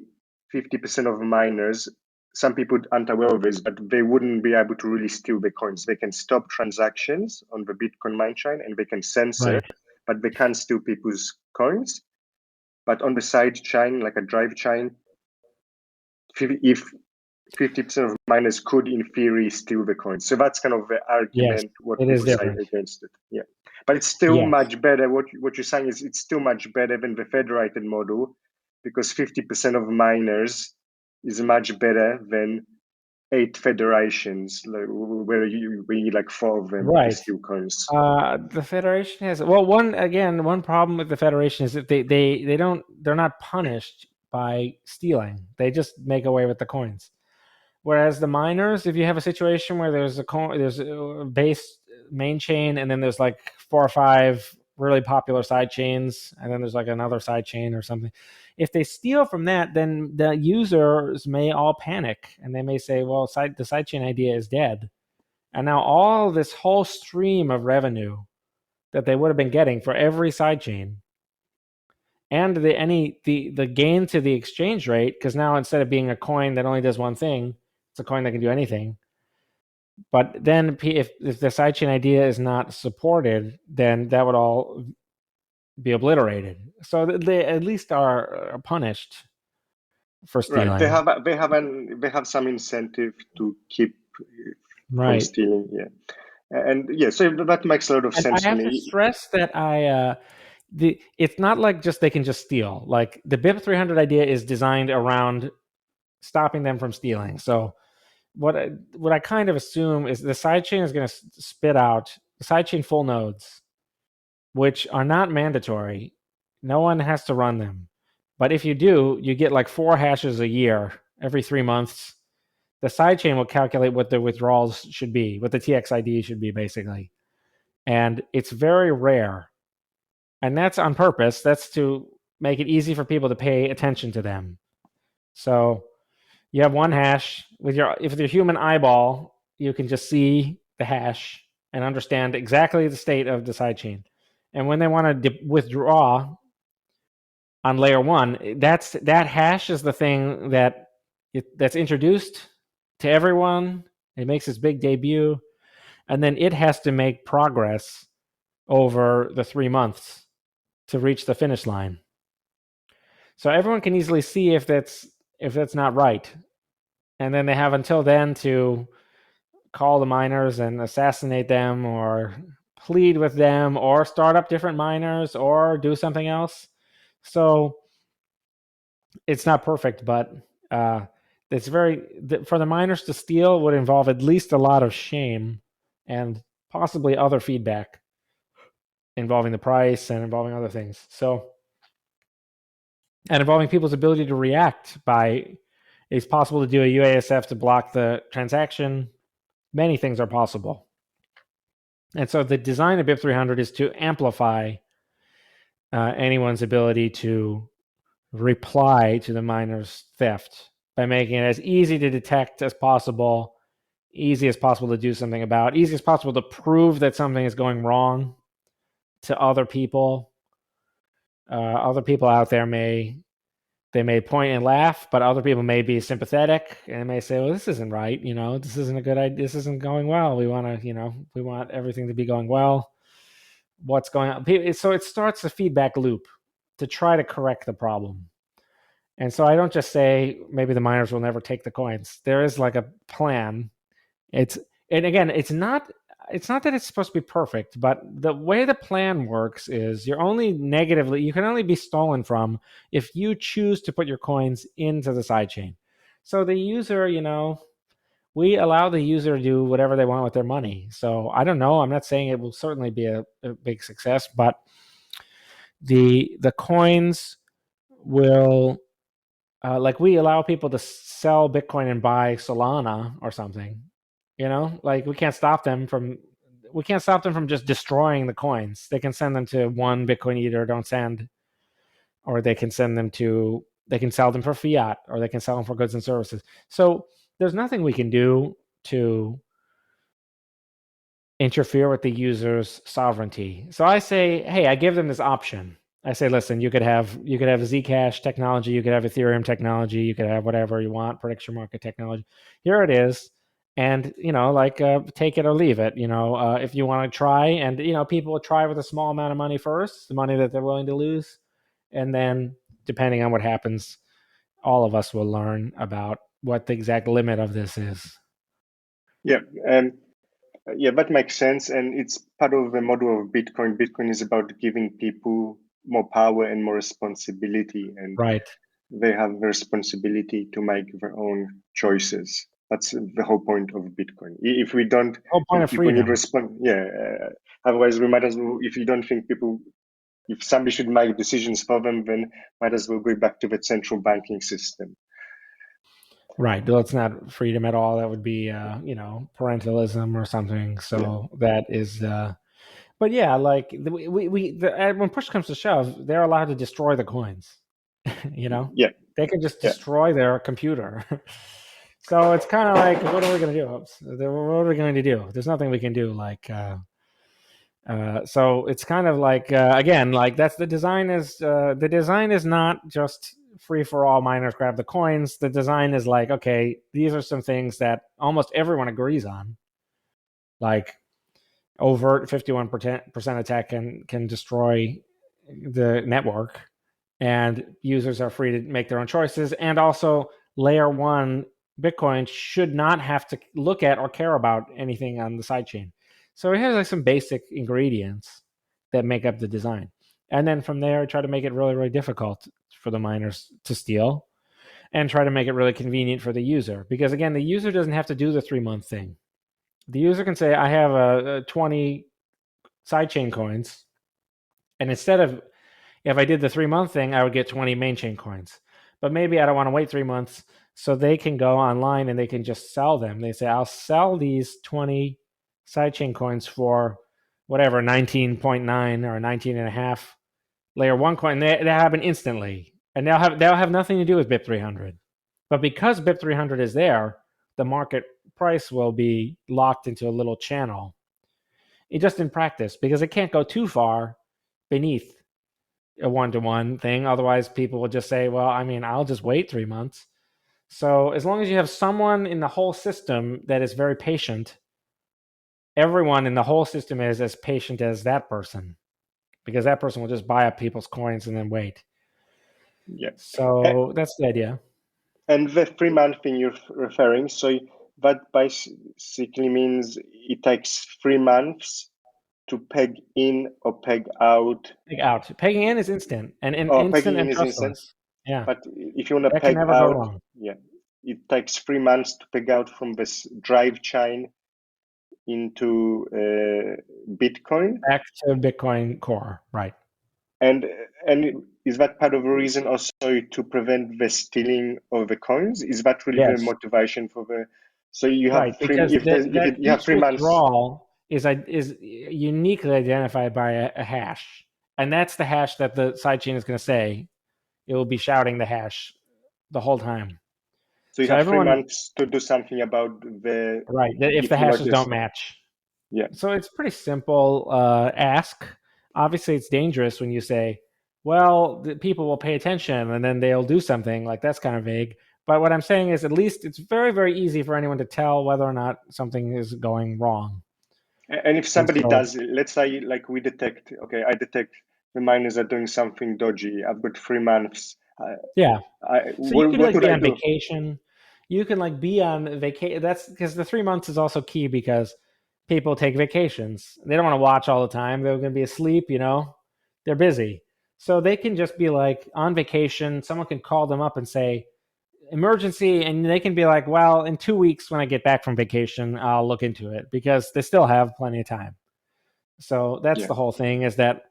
50% of miners, some people aren't aware of this, but they wouldn't be able to really steal the coins. They can stop transactions on the Bitcoin mine chain and they can censor, but they can't steal people's coins. But on the side chain, like a drive chain, if 50% of miners could, in theory, steal the coins. So that's kind of the argument, what people say against it. Yeah. But it's still much better. What you're saying is it's still much better than the federated model, because 50% of miners is much better than 8 federations, where you need like 4 of them to steal coins. The federation has one problem with the federation is that they're not punished by stealing. They just make away with the coins. Whereas the miners, if you have a situation where there's a base main chain, and then there's like 4 or 5 really popular side chains, and then there's like another side chain or something. If they steal from that, then the users may all panic, and they may say, well, the side chain idea is dead. And now all this whole stream of revenue that they would have been getting for every sidechain, and the gain to the exchange rate, because now instead of being a coin that only does one thing, it's a coin that can do anything. But then if the sidechain idea is not supported, then that would all be obliterated. So they at least are punished for stealing. Right. They have some incentive to keep from stealing. Yeah. And yeah, so that makes a lot of sense to me. I have to stress that it's not like they can just steal. Like the BIP 300 idea is designed around stopping them from stealing. So what I kind of assume is the sidechain is going to spit out the sidechain full nodes, which are not mandatory. No one has to run them. But if you do, you get like 4 hashes a year, every 3 months. The sidechain will calculate what the withdrawals should be, what the TXID should be, basically. And it's very rare. And that's on purpose. That's to make it easy for people to pay attention to them. So you have 1 hash with your human eyeball, you can just see the hash and understand exactly the state of the sidechain. And when they want to withdraw on layer 1, that hash is the thing that's introduced to everyone. It makes its big debut, and then it has to make progress over the 3 months to reach the finish line. So everyone can easily see if that's not right. And then they have until then to call the miners and assassinate them or plead with them or start up different miners or do something else. So it's not perfect, but it's for the miners to steal would involve at least a lot of shame and possibly other feedback involving the price and involving other things. So, and involving people's ability to react it's possible to do a UASF to block the transaction. Many things are possible. And so the design of BIP 300 is to amplify anyone's ability to reply to the miner's theft by making it as easy to detect as possible, easy as possible to do something about, easy as possible to prove that something is going wrong to other people. Other people out there may point and laugh, but other people may be sympathetic and may say, well, this isn't right. This isn't a good idea. This isn't going well. We want everything to be going well. What's going on? So it starts a feedback loop to try to correct the problem. And so I don't just say maybe the miners will never take the coins. There is like a plan. It's not that it's supposed to be perfect, but the way the plan works is you can only be stolen from if you choose to put your coins into the sidechain. So the user, we allow the user to do whatever they want with their money. So I don't know. I'm not saying it will certainly be a big success, but the coins will, like we allow people to sell Bitcoin and buy Solana or something. Like we can't stop them from just destroying the coins. They can send them to one Bitcoin eater, don't send, or they can sell them for fiat, or they can sell them for goods and services. So there's nothing we can do to interfere with the user's sovereignty. So I say, hey, I give them this option. I say, listen, you could have Zcash technology, you could have Ethereum technology, you could have whatever you want, prediction market technology. Here it is. And, take it or leave it, if you want to try. And, people will try with a small amount of money first, the money that they're willing to lose. And then, depending on what happens, all of us will learn about what the exact limit of this is. Yeah, that makes sense. And it's part of the model of Bitcoin. Bitcoin is about giving people more power and more responsibility. And right. They have the responsibility to make their own choices. That's the whole point of Bitcoin. If we don't, people need respond. Yeah. Otherwise, we might as well. If you don't think if somebody should make decisions for them, then might as well go back to the central banking system. Right. That's not freedom at all. That would be, parentalism or something. So that is. But yeah, like when push comes to shove, they're allowed to destroy the coins. Yeah. They can just destroy their computer. So it's kind of like, what are we going to do? What are we going to do? There's nothing we can do. So it's kind of like again, like that's the design is not just free for all, miners grab the coins. The design is like, okay, these are some things that almost everyone agrees on, like overt 51% attack can destroy the network, and users are free to make their own choices. And also, layer one Bitcoin should not have to look at or care about anything on the sidechain. So it has like some basic ingredients that make up the design. And then from there, try to make it really, really difficult for the miners to steal, and try to make it really convenient for the user. Because again, the user doesn't have to do the 3-month thing. The user can say, I have a 20 sidechain coins, and instead of, if I did the 3-month thing, I would get 20 main chain coins. But maybe I don't want to wait 3 months, so they can go online and they can just sell them. They say, I'll sell these 20 sidechain coins for whatever, 19.9 or 19 and a half layer one coin. That happen instantly, and they'll have nothing to do with BIP 300. But because BIP 300 is there, the market price will be locked into a little channel. It just in practice, because it can't go too far beneath a one-to-one thing. Otherwise, people will just say, well, I mean, I'll just wait 3 months. So as long as you have someone in the whole system that is very patient, everyone in the whole system is as patient as that person, because that person will just buy up people's coins and then wait. Yeah. So that's the idea. And the 3-month thing you're referring, so that basically means it takes 3 months to peg in or peg out. Peg out. Pegging in is instant and instant Pegging and in is trustless. instant. Yeah. But if you want to That can peg never go out, wrong. yeah, it takes 3 months to peg out from this Drivechain into Bitcoin. Back to Bitcoin Core, right? And is that part of the reason also to prevent the stealing of the coins? Is that really the Yes. motivation for the? So you have Right, because you have each 3 months. withdrawal is uniquely identified by a hash, and that's the hash that the sidechain is going to say. It will be shouting the hash the whole time. So you So have 3 everyone, months to do something about the. right, if the you hashes notice. don't match. Yeah. So it's pretty simple ask. Obviously, it's dangerous when you say, well, the people will pay attention and then they'll do something. Like, that's kind of vague. But what I'm saying is, at least it's very, very easy for anyone to tell whether or not something is going wrong. And if somebody does, let's say, like we detect, okay, I detect the miners are doing something dodgy. I've got 3 months. Yeah. So you could what like would be I on do? vacation. You can like be on vacation. That's because the 3 months is also key, because people take vacations. They don't want to watch all the time. They're going to be asleep, they're busy. So they can just be like on vacation. Someone can call them up and say, emergency. And they can be like, well, in 2 weeks when I get back from vacation, I'll look into it, because they still have plenty of time. So that's the whole thing, is that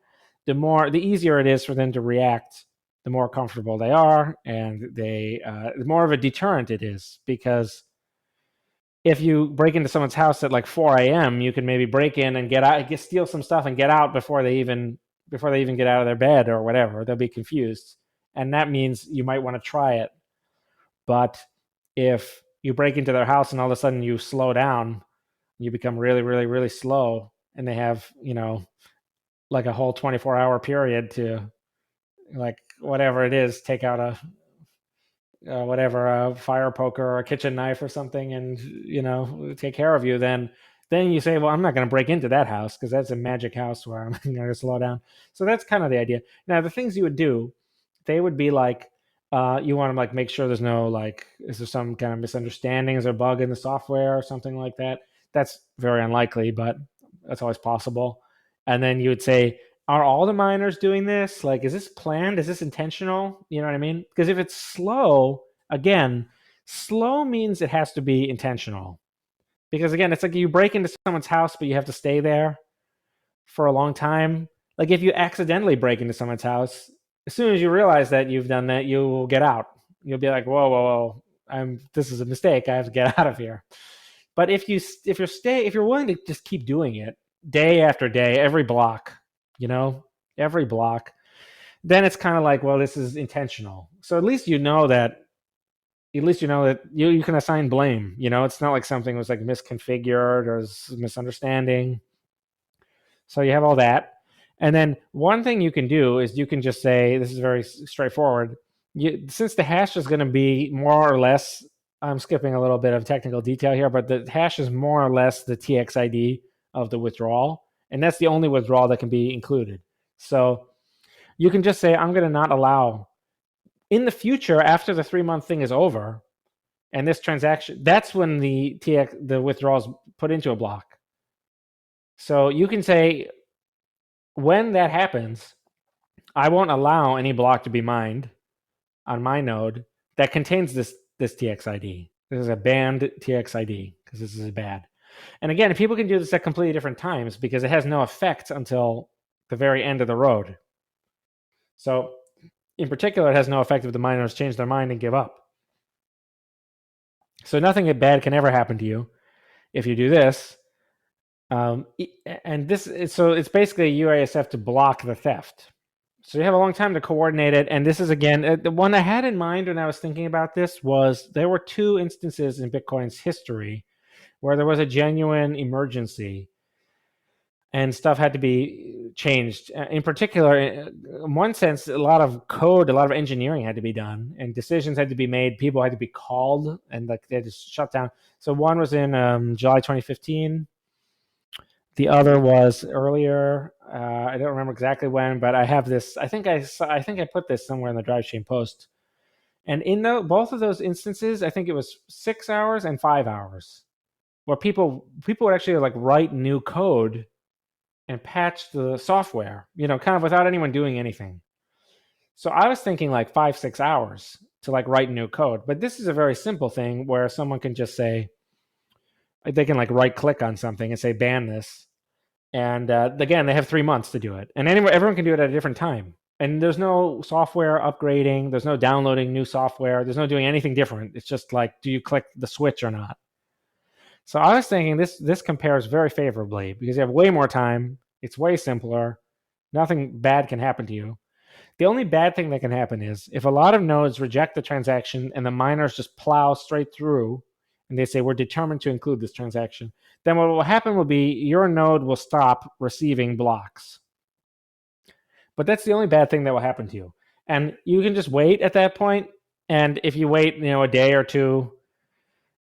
the easier it is for them to react, the more comfortable they are, and the more of a deterrent it is. Because if you break into someone's house at like 4 a.m., you can maybe break in and get out, steal some stuff and get out before they even get out of their bed or whatever. They'll be confused, and that means you might want to try it. But if you break into their house and all of a sudden you slow down, you become really, really, really slow, and they have like a whole 24-hour period to, like, whatever it is, take out a fire poker or a kitchen knife or something, and take care of you, then you say, well, I'm not going to break into that house, because that's a magic house where I'm going to slow down. So that's kind of the idea. Now, the things you would do, they would be like, you want to like make sure there's no, like, is there some kind of misunderstandings or bug in the software or something like that? That's very unlikely, but that's always possible. And then you would say, are all the miners doing this? Like, is this planned? Is this intentional? You know what I mean? Because if it's slow, again, slow means it has to be intentional. Because again, it's like you break into someone's house, but you have to stay there for a long time. Like, if you accidentally break into someone's house, as soon as you realize that you've done that, you will get out. You'll be like, whoa, this is a mistake. I have to get out of here. But if you're willing to just keep doing it day after day, every block, then it's kind of like, well, this is intentional. So at least you know that at least you know that you can assign blame. It's not like something was like misconfigured or misunderstanding. So you have all that. And then one thing you can do is you can just say, this is very straightforward. Since the hash is going to be more or less, I'm skipping a little bit of technical detail here, but the hash is more or less the TXID of the withdrawal. And that's the only withdrawal that can be included. So you can just say, I'm going to not allow in the future, after the 3-month thing is over, and this transaction, that's when the withdrawal is put into a block. So you can say, when that happens, I won't allow any block to be mined on my node that contains this TXID. This is a banned TXID because this is bad. And again, people can do this at completely different times because it has no effect until the very end of the road. So in particular, it has no effect if the miners change their mind and give up. So nothing bad can ever happen to you if you do this. And so it's basically UASF to block the theft. So you have a long time to coordinate it. And this is, again, the one I had in mind when I was thinking about this was there were 2 instances in Bitcoin's history where there was a genuine emergency and stuff had to be changed. In particular, in one sense, a lot of code, a lot of engineering had to be done, and decisions had to be made. People had to be called, and like they just shut down. So one was in July 2015. The other was earlier. I don't remember exactly when, but I have this. I think I put this somewhere in the Drivechain post. And in both of those instances, I think it was 6 hours and 5 hours, where people would actually like write new code and patch the software, kind of without anyone doing anything. So I was thinking like 5-6 hours to like write new code. But this is a very simple thing where someone can just say, they can like right click on something and say, ban this. And again, they have 3 months to do it. And everyone can do it at a different time. And there's no software upgrading. There's no downloading new software. There's no doing anything different. It's just like, do you click the switch or not? So I was thinking this compares very favorably because you have way more time. It's way simpler. Nothing bad can happen to you. The only bad thing that can happen is if a lot of nodes reject the transaction and the miners just plow straight through and they say, we're determined to include this transaction, then what will happen will be your node will stop receiving blocks. But that's the only bad thing that will happen to you. And you can just wait at that point. And if you wait, a day or two,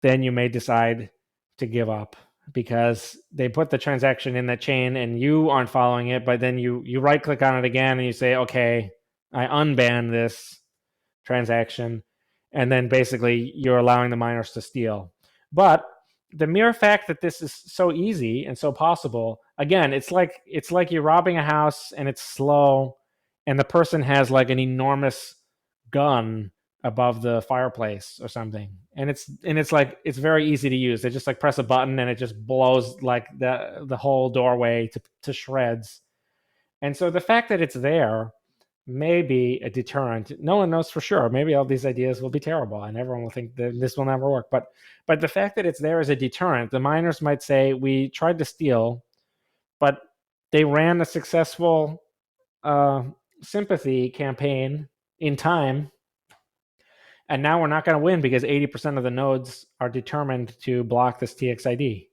then you may decide to give up because they put the transaction in that chain and you aren't following it, but then you right click on it again and you say, okay, I unban this transaction. And then basically you're allowing the miners to steal. But the mere fact that this is so easy and so possible, again, it's like you're robbing a house and it's slow and the person has like an enormous gun above the fireplace or something, and it's like it's very easy to use. They just like press a button and it just blows like the whole doorway to shreds. And so the fact that it's there may be a deterrent. No one knows for sure. Maybe all these ideas will be terrible and everyone will think that this will never work. But the fact that it's there as a deterrent, the miners might say, we tried to steal, but they ran a successful sympathy campaign in time. And now we're not going to win because 80% of the nodes are determined to block this TXID.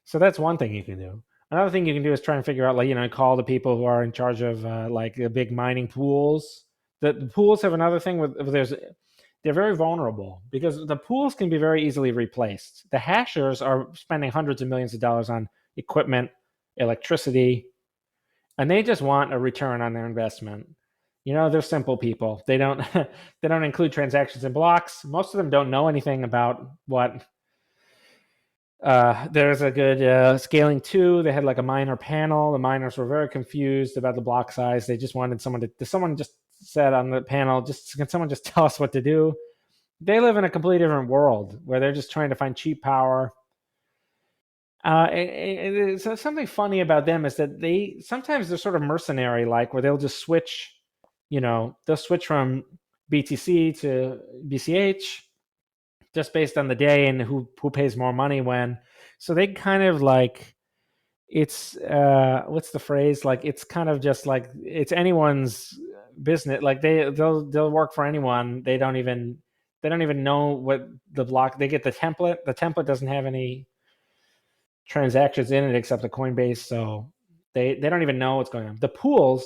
So that's one thing you can do. Another thing you can do is try and figure out, call the people who are in charge of like the big mining pools. The pools have another thing they're very vulnerable because the pools can be very easily replaced. The hashers are spending hundreds of millions of dollars on equipment, electricity, and they just want a return on their investment. They're simple people. They don't include transactions in blocks. Most of them don't know anything about what. There's a good scaling 2. They had like a miner panel. The miners were very confused about the block size. They just wanted someone just said on the panel, can someone just tell us what to do? They live in a completely different world where they're just trying to find cheap power. So something funny about them is that sometimes they're sort of mercenary, like where they'll just switch. They'll switch from BTC to BCH just based on the day and who pays more money when. So they kind of like, it's what's the phrase? Like it's kind of just like it's anyone's business. Like they'll work for anyone. They don't even They don't even know what the block. They get the template. The template doesn't have any transactions in it except the Coinbase, so they don't even know what's going on. The pools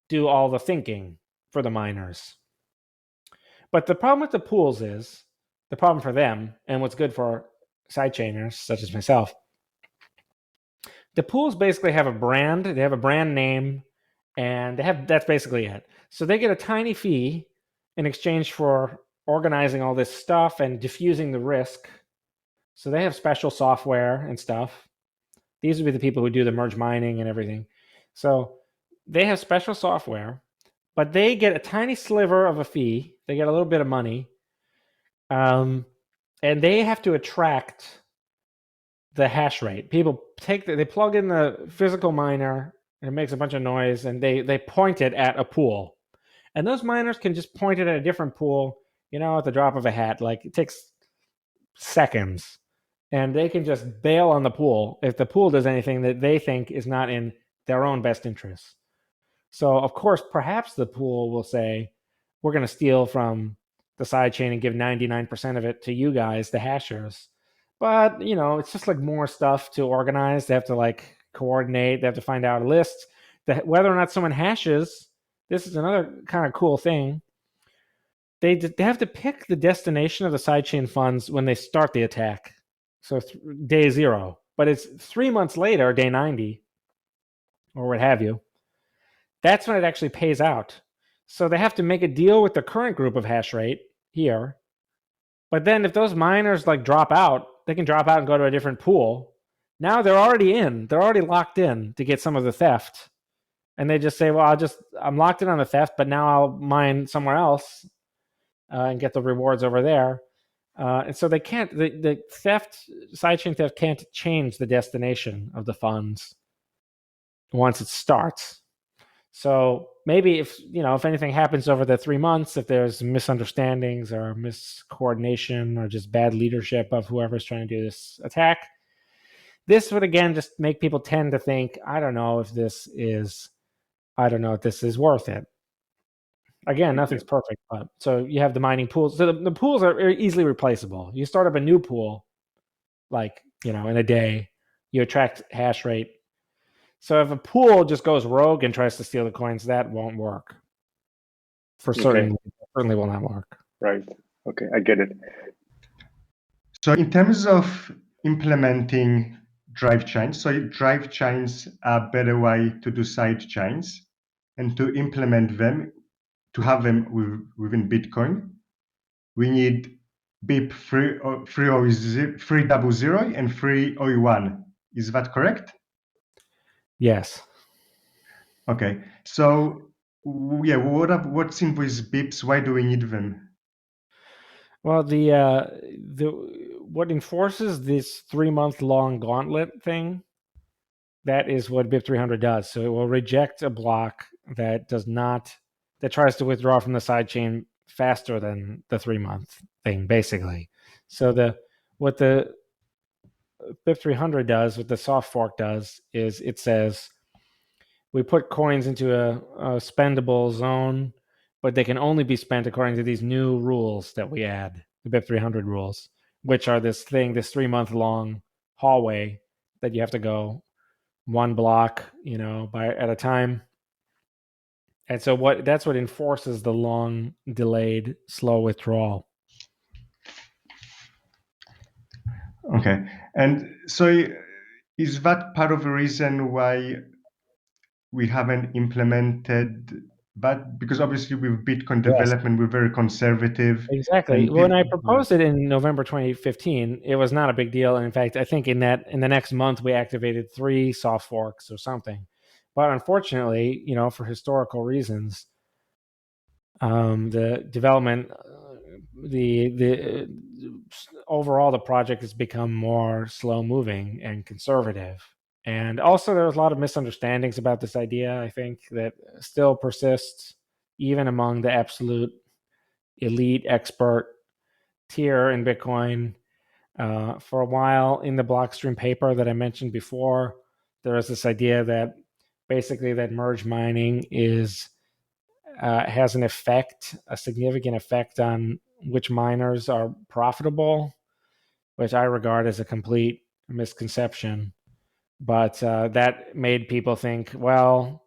do all the thinking for the miners. But the problem with the pools is, the problem for them, and what's good for sidechainers such as myself, the pools basically have a brand. They have a brand name, and that's basically it. So they get a tiny fee in exchange for organizing all this stuff and diffusing the risk. So they have special software and stuff. These would be the people who do the merge mining and everything. So they have special software, but they get a tiny sliver of a fee. They get a little bit of money. And they have to attract the hash rate. People they plug in the physical miner, and it makes a bunch of noise, and they point it at a pool. And those miners can just point it at a different pool, at the drop of a hat. Like, it takes seconds. And they can just bail on the pool if the pool does anything that they think is not in their own best interests. So, of course, perhaps the pool will say, we're going to steal from the sidechain and give 99% of it to you guys, the hashers. But, it's just like more stuff to organize. They have to coordinate. They have to find out a list. Whether or not someone hashes, this is another kind of cool thing. They have to pick the destination of the sidechain funds when they start the attack. So day 0, but it's 3 months later, day 90, or what have you. That's when it actually pays out. So they have to make a deal with the current group of hash rate here. But then if those miners drop out, they can drop out and go to a different pool. Now they're already in. They're already locked in to get some of the theft. And they just say, well, I'm locked in on the theft, but now I'll mine somewhere else and get the rewards over there. And so they can't, the sidechain theft can't change the destination of the funds once it starts. So maybe if anything happens over the 3 months, if there's misunderstandings or miscoordination or just bad leadership of whoever's trying to do this attack, this would again just make people tend to think, I don't know if this is worth it. Again, nothing's perfect, but so you have the mining pools. So the pools are easily replaceable. You start up a new pool, in a day, you attract hash rate. So if a pool just goes rogue and tries to steal the coins, that won't work. Certainly will not work. Right. Okay, I get it. So in terms of implementing Drivechains, so Drivechains are a better way to do sidechains, and to implement them, to have them within Bitcoin, we need BIP 300 and 301. Is that correct? Yes. Okay. So what's in these BIPs? Why do we need them? Well, what enforces this 3-month-long gauntlet thing, that is what BIP 300 does. So it will reject a block that tries to withdraw from the sidechain faster than the 3-month thing, basically. So what the BIP 300 does, what the soft fork does, is it says we put coins into a spendable zone, but they can only be spent according to these new rules that we add, the BIP 300 rules, which are this 3-month-long hallway that you have to go one block, at a time. And so that's what enforces the long, delayed, slow withdrawal. Okay. And so is that part of the reason why we haven't implemented that? Because obviously with Bitcoin development, we're very conservative. Exactly. When I proposed it in November 2015, it was not a big deal. And in fact, I think in the next month, we activated 3 soft forks or something. But unfortunately, for historical reasons, the development, the overall, the project has become more slow moving and conservative. And also there was a lot of misunderstandings about this idea, I think, that still persists even among the absolute elite expert tier in Bitcoin. For a while in the Blockstream paper that I mentioned before, there was this idea that basically that merge mining has a significant effect on which miners are profitable, which I regard as a complete misconception. But that made people think, well,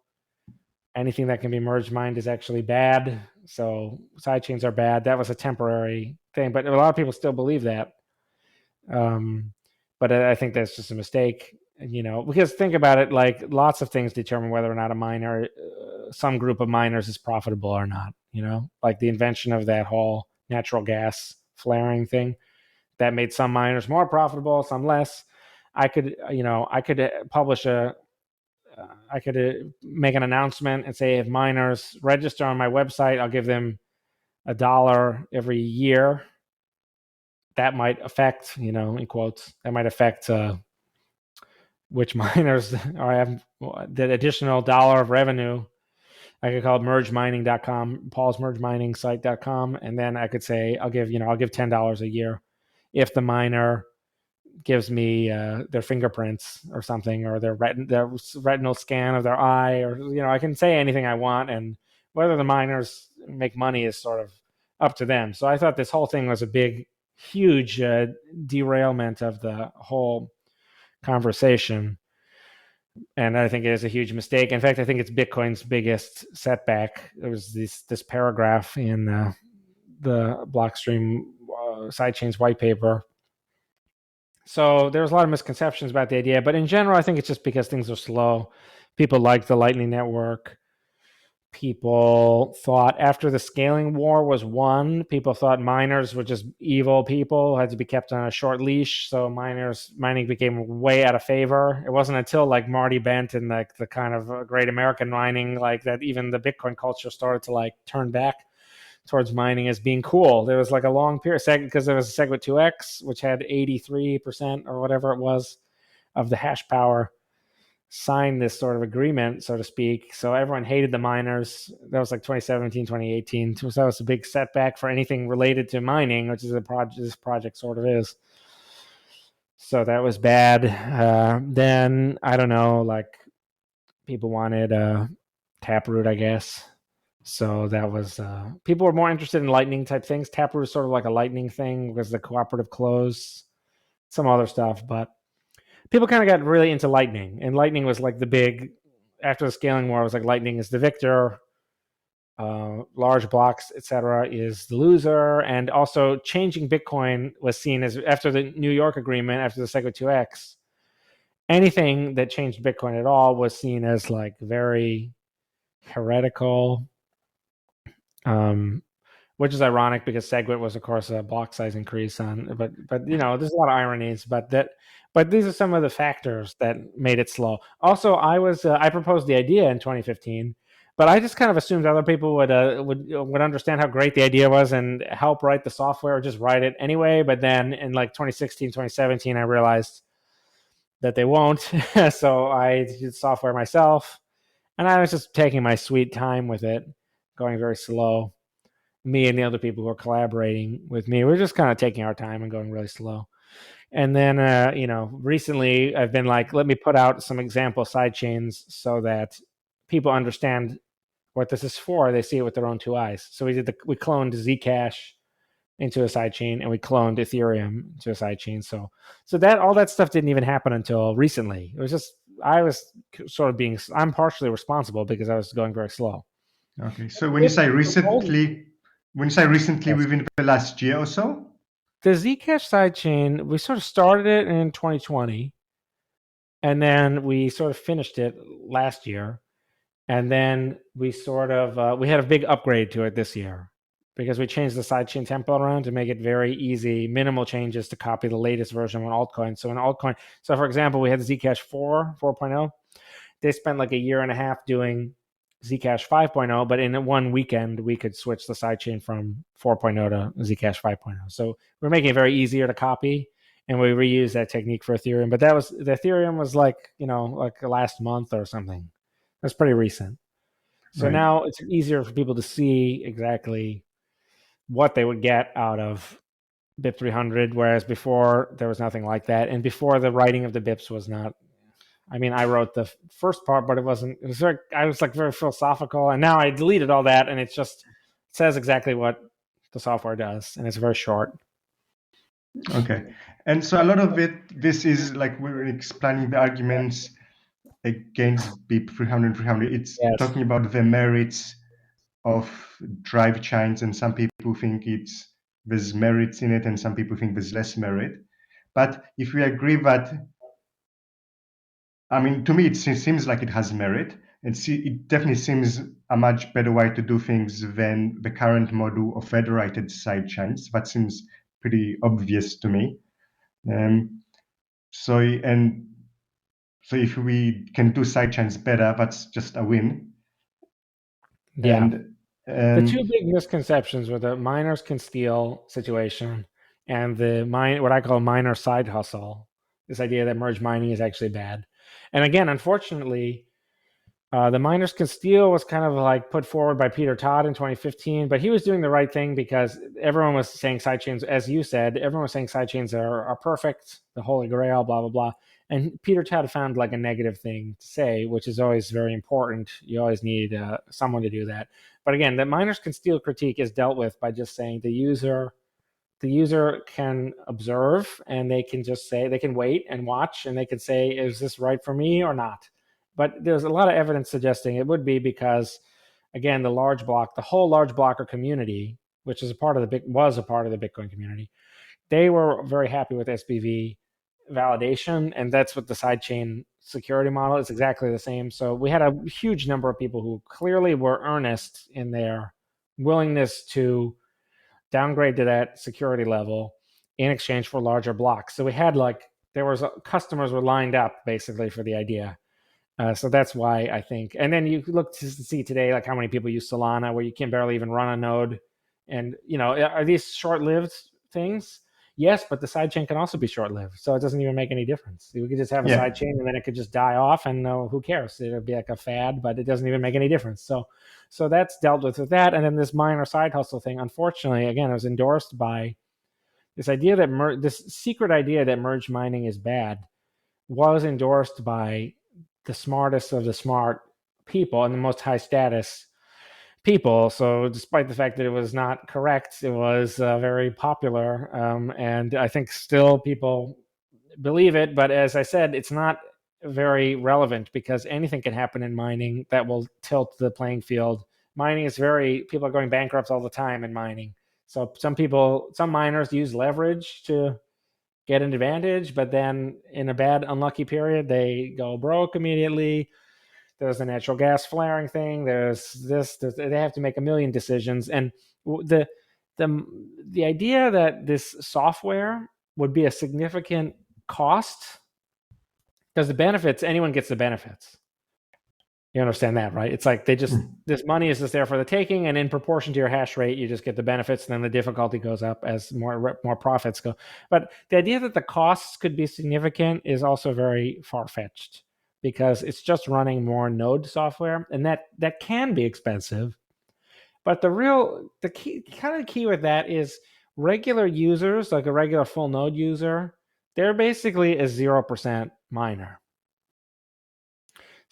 anything that can be merge mined is actually bad. So sidechains are bad. That was a temporary thing, but a lot of people still believe that. But I think that's just a mistake, because think about it, like lots of things determine whether or not a miner, some group of miners is profitable or not, like the invention of that whole natural gas flaring thing that made some miners more profitable, some less. I could publish I could make an announcement and say, if miners register on my website, I'll give them $1 every year. That might affect, in quotes, that might affect which miners are have the additional $1 of revenue. I could call it mergemining.com, Paul's merge mining site.com. And then I could say, I'll give $10 a year if the miner gives me their fingerprints or something, or their retinal scan of their eye, or I can say anything I want, and whether the miners make money is sort of up to them. So I thought this whole thing was a big, huge derailment of the whole conversation, and I think it is a huge mistake. In fact, I think it's Bitcoin's biggest setback. There was this paragraph in the Blockstream Sidechains white paper. So there's a lot of misconceptions about the idea, but in general, I think it's just because things are slow. People like the Lightning Network. People thought after the scaling war was won, people thought miners were just evil people, had to be kept on a short leash. So mining became way out of favor. It wasn't until like Marty Bent and like the kind of great American mining, like that, even the Bitcoin culture started to like turn back towards mining as being cool. There was like a long period, because there was a SegWit 2x, which had 83% or whatever it was of the hash power signed this sort of agreement, so to speak. So everyone hated the miners. That was like 2017, 2018. So that was a big setback for anything related to mining, which is this project sort of is. So that was bad. Then, I don't know, like people wanted Taproot, I guess. So that was people were more interested in Lightning type things. Taproot is sort of like a Lightning thing because the cooperative close, some other stuff, but people kind of got really into Lightning, and Lightning was like the big, after the scaling war, it was like Lightning is the victor, large blocks, etc., is the loser. And also changing Bitcoin was seen as, after the New York agreement, after the SegWit 2x, anything that changed Bitcoin at all was seen as like very heretical. Which is ironic because SegWit was, of course, a block size increase on, but there's a lot of ironies, but these are some of the factors that made it slow. Also, I proposed the idea in 2015, but I just kind of assumed other people would understand how great the idea was and help write the software or just write it anyway. But then in like 2016, 2017, I realized that they won't. So I did software myself, and I was just taking my sweet time with it, going very slow. Me and the other people who are collaborating with me, we're just kind of taking our time and going really slow. And then, recently I've been like, let me put out some example sidechains so that people understand what this is for. They see it with their own two eyes. So we cloned Zcash into a sidechain, and we cloned Ethereum to a sidechain. So that all that stuff didn't even happen until recently. It was just, I was sort of I'm partially responsible because I was going very slow. Okay. So when you say recently, within the last year or so? The Zcash sidechain, we sort of started it in 2020, and then we sort of finished it last year, and then we sort of we had a big upgrade to it this year because we changed the sidechain template around to make it very easy, minimal changes to copy the latest version of an altcoin. So for example, we had the Zcash 4.0. They spent like a year and a half doing Zcash 5.0, but in one weekend, we could switch the sidechain from 4.0 to Zcash 5.0. So we're making it very easier to copy, and we reuse that technique for Ethereum. But the Ethereum was like last month or something. That's pretty recent. So Right. Now it's easier for people to see exactly what they would get out of BIP 300, whereas before there was nothing like that. And before, the writing of the BIPs was not, I mean, I wrote the first part, but I was like very philosophical, and now I deleted all that, and it just says exactly what the software does, and it's very short. Okay. And so a lot of this is like we're explaining the arguments against BIP 300. It's Yes. talking about the merits of Drivechains, and some people think there's merits in it, and some people think there's less merit. But if we agree that, I mean, to me, it seems like it has merit. It definitely seems a much better way to do things than the current model of federated sidechains. That seems pretty obvious to me. So if we can do sidechains better, that's just a win. Yeah. And the two big misconceptions were the miners can steal situation and what I call miner side hustle. This idea that merge mining is actually bad. And again, unfortunately, the miners can steal was kind of like put forward by Peter Todd in 2015, but he was doing the right thing because everyone was saying sidechains, as you said, everyone was saying sidechains are perfect, the holy grail, blah, blah, blah. And Peter Todd found like a negative thing to say, which is always very important. You always need someone to do that. But again, the miners can steal critique is dealt with by just saying the user can observe, and they can just say, they can wait and watch, and they can say, is this right for me or not? But there's a lot of evidence suggesting it would be because, again, the whole large blocker community, which was a part of the Bitcoin community, they were very happy with SPV validation, and that's what the sidechain security model is exactly the same. So we had a huge number of people who clearly were earnest in their willingness to downgrade to that security level in exchange for larger blocks. So we had customers were lined up basically for the idea. So that's why I think, and then you look to see today, like how many people use Solana, where you can barely even run a node. And, are these short-lived things? Yes, but the sidechain can also be short-lived. So it doesn't even make any difference. We could just have a sidechain and then it could just die off, and who cares? It'll be like a fad, but it doesn't even make any difference. So that's dealt with that. And then this miner side hustle thing, unfortunately, again, it was endorsed by this idea that this secret idea that merge mining is bad was endorsed by the smartest of the smart people and the most high status people. So despite the fact that it was not correct, it was very popular. And I think still people believe it. But as I said, it's not very relevant because anything can happen in mining that will tilt the playing field. Mining is people are going bankrupt all the time in mining. So some miners use leverage to get an advantage, but then in a bad, unlucky period, they go broke immediately. There's the natural gas flaring thing. There's this. They have to make a million decisions, and the idea that this software would be a significant cost, because the benefits, anyone gets the benefits. You understand that, right? It's like this money is just there for the taking, and in proportion to your hash rate, you just get the benefits, and then the difficulty goes up as more profits go. But the idea that the costs could be significant is also very far-fetched, because it's just running more node software, and that can be expensive. But the key with that is regular users, like a regular full node user, they're basically a 0% miner.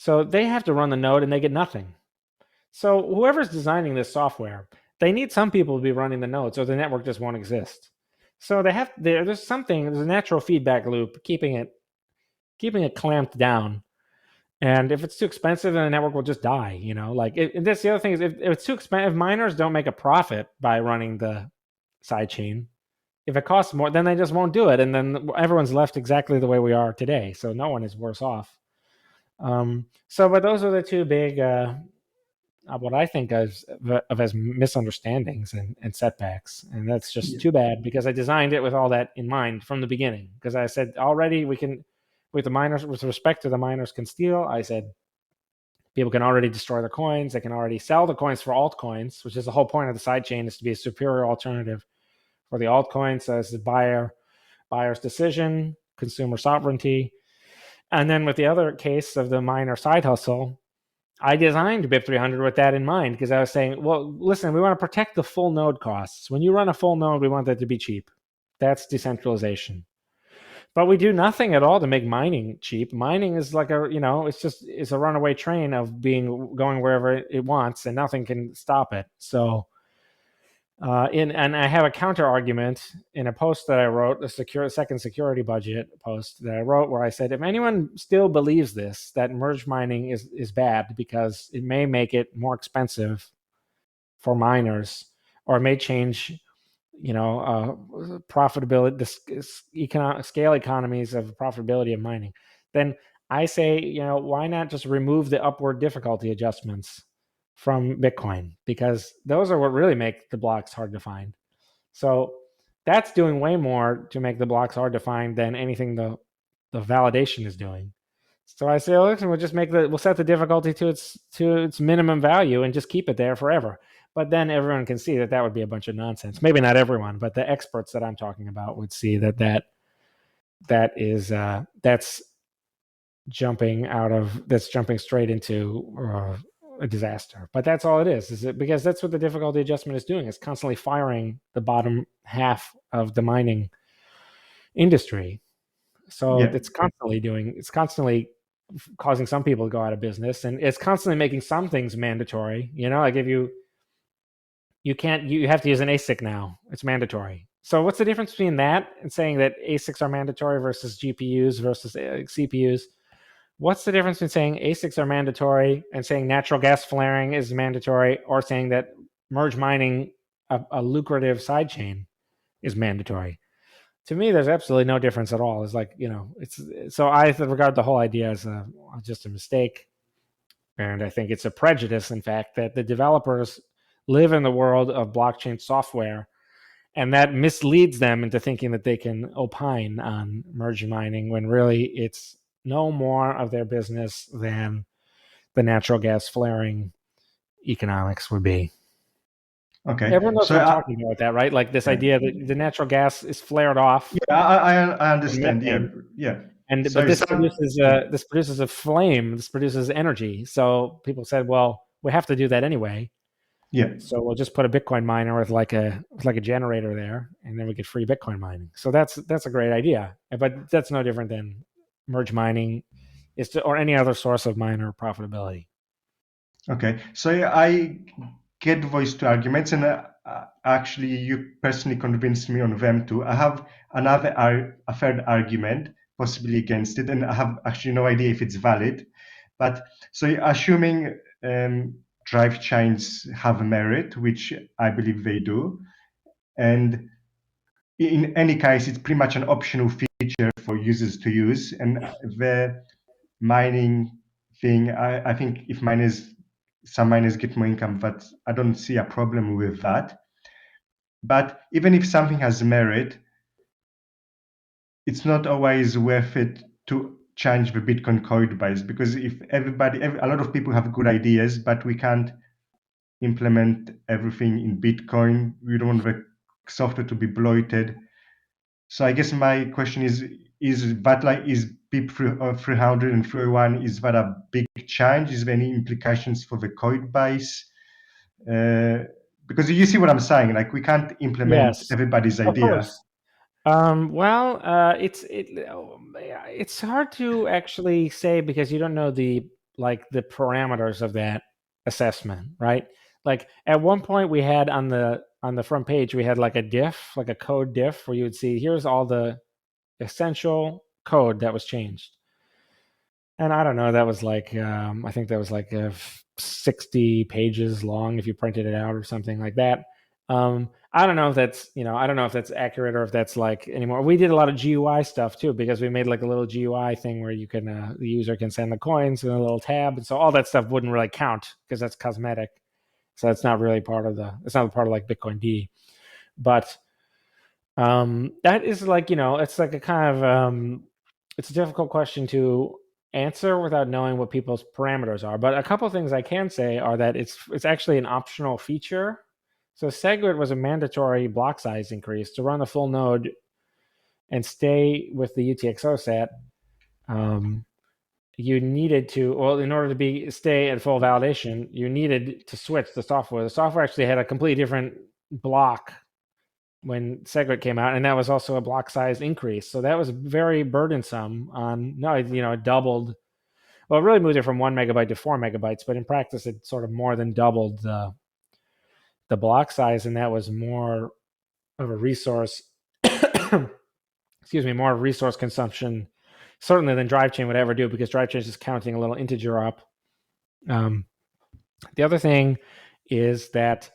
So they have to run the node and they get nothing. So whoever's designing this software, they need some people to be running the node, so the network just won't exist. So there's a natural feedback loop keeping it clamped down. And if it's too expensive, then the network will just die. That's the other thing is if it's too expensive, if miners don't make a profit by running the sidechain, if it costs more, then they just won't do it, and then everyone's left exactly the way we are today. So no one is worse off. But those are the two big, what I think of as misunderstandings and setbacks, and that's just too bad because I designed it with all that in mind from the beginning. Because I said already we can, with respect to the miners can steal. I said people can already destroy their coins. They can already sell the coins for altcoins, which is the whole point of the sidechain, is to be a superior alternative for the altcoins. So it's the buyer's decision, consumer sovereignty. And then with the other case of the miner side hustle, I designed BIP 300 with that in mind, because I was saying, well, listen, we want to protect the full node costs. When you run a full node, we want that to be cheap. That's decentralization. But we do nothing at all to make mining cheap. Mining is like it's a runaway train of going wherever it wants, and nothing can stop it. So And I have a counter argument in a post that I wrote, a second security budget post that I wrote, where I said, if anyone still believes this, that merge mining is bad because it may make it more expensive for miners, or it may change, profitability, the scale economies of profitability of mining, then I say, why not just remove the upward difficulty adjustments from Bitcoin, because those are what really make the blocks hard to find. So that's doing way more to make the blocks hard to find than anything the validation is doing. So I say, listen, we'll set the difficulty to its minimum value and just keep it there forever. But then everyone can see that would be a bunch of nonsense. Maybe not everyone, but the experts that I'm talking about would see that's jumping straight into a disaster. But that's all it is because that's what the difficulty adjustment is doing. It's constantly firing the bottom half of the mining industry. So it's constantly causing some people to go out of business, and it's constantly making some things mandatory. Like if you have to use an ASIC now, it's mandatory. So what's the difference between that and saying that ASICs are mandatory versus GPUs versus CPUs? What's the difference between saying ASICs are mandatory and saying natural gas flaring is mandatory, or saying that merge mining, a lucrative sidechain, is mandatory? To me, there's absolutely no difference at all. It's like, so I regard the whole idea as just a mistake. And I think it's a prejudice, in fact, that the developers live in the world of blockchain software, and that misleads them into thinking that they can opine on merge mining when really it's no more of their business than the natural gas flaring economics would be. Okay. Everyone knows what I'm talking about that, right? Like this idea that the natural gas is flared off. Yeah, I understand. Yeah. But this produces a flame. This produces energy. So people said, well, we have to do that anyway. Yeah. So we'll just put a Bitcoin miner with like a generator there, and then we get free Bitcoin mining. So that's a great idea. But that's no different than merge mining or any other source of miner profitability. Okay. So I get those two arguments, and actually you personally convinced me on them too. I have a third argument possibly against it, and I have actually no idea if it's valid. But so assuming Drivechains have merit, which I believe they do, and in any case, it's pretty much an optional feature for users to use, and the mining thing, I think if some miners get more income, but I don't see a problem with that. But even if something has merit, it's not always worth it to change the Bitcoin code base, because if a lot of people have good ideas, but we can't implement everything in Bitcoin, we don't want the software to be bloated. So I guess my question is that is BIP 300 and 301, is that a big change? Is there any implications for the code base? Because you see what I'm saying, like we can't implement everybody's idea. It's hard to actually say because you don't know the parameters of that assessment, right? Like at one point we had on the front page, we had like a diff, like a code diff, where you would see here's all the essential code that was changed. And I don't know, that was like I think that was like 60 pages long if you printed it out or something like that. I don't know if that's accurate or if that's like anymore. We did a lot of GUI stuff too, because we made like a little GUI thing where you can the user can send the coins in a little tab, and so all that stuff wouldn't really count because that's cosmetic. So it's not really part of like Bitcoin D. But that is like, it's like a kind of it's a difficult question to answer without knowing what people's parameters are. But a couple of things I can say are that it's actually an optional feature. So SegWit was a mandatory block size increase to run the full node and stay with the UTXO set. You needed to, well, in order to stay at full validation, you needed to switch the software. The software actually had a completely different block when SegWit came out, and that was also a block size increase. So that was very burdensome it doubled. Well, it really moved it from 1 megabyte to 4 megabytes, but in practice, it sort of more than doubled the block size, and that was more of a resource, more resource consumption, certainly than Drivechain would ever do, because Drivechain is counting a little integer up. The other thing is that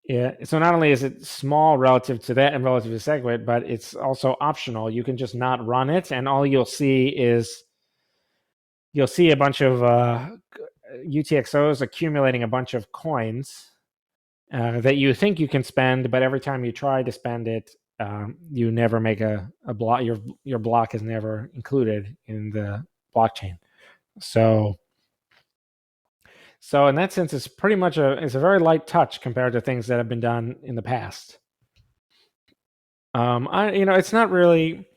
so not only is it small relative to that and relative to SegWit, but it's also optional. You can just not run it, and all you'll see is a bunch of UTXOs accumulating a bunch of coins that you think you can spend, but every time you try to spend it, you never make a block. Your block is never included in the blockchain. So in that sense, it's pretty much it's a very light touch compared to things that have been done in the past. It's not really.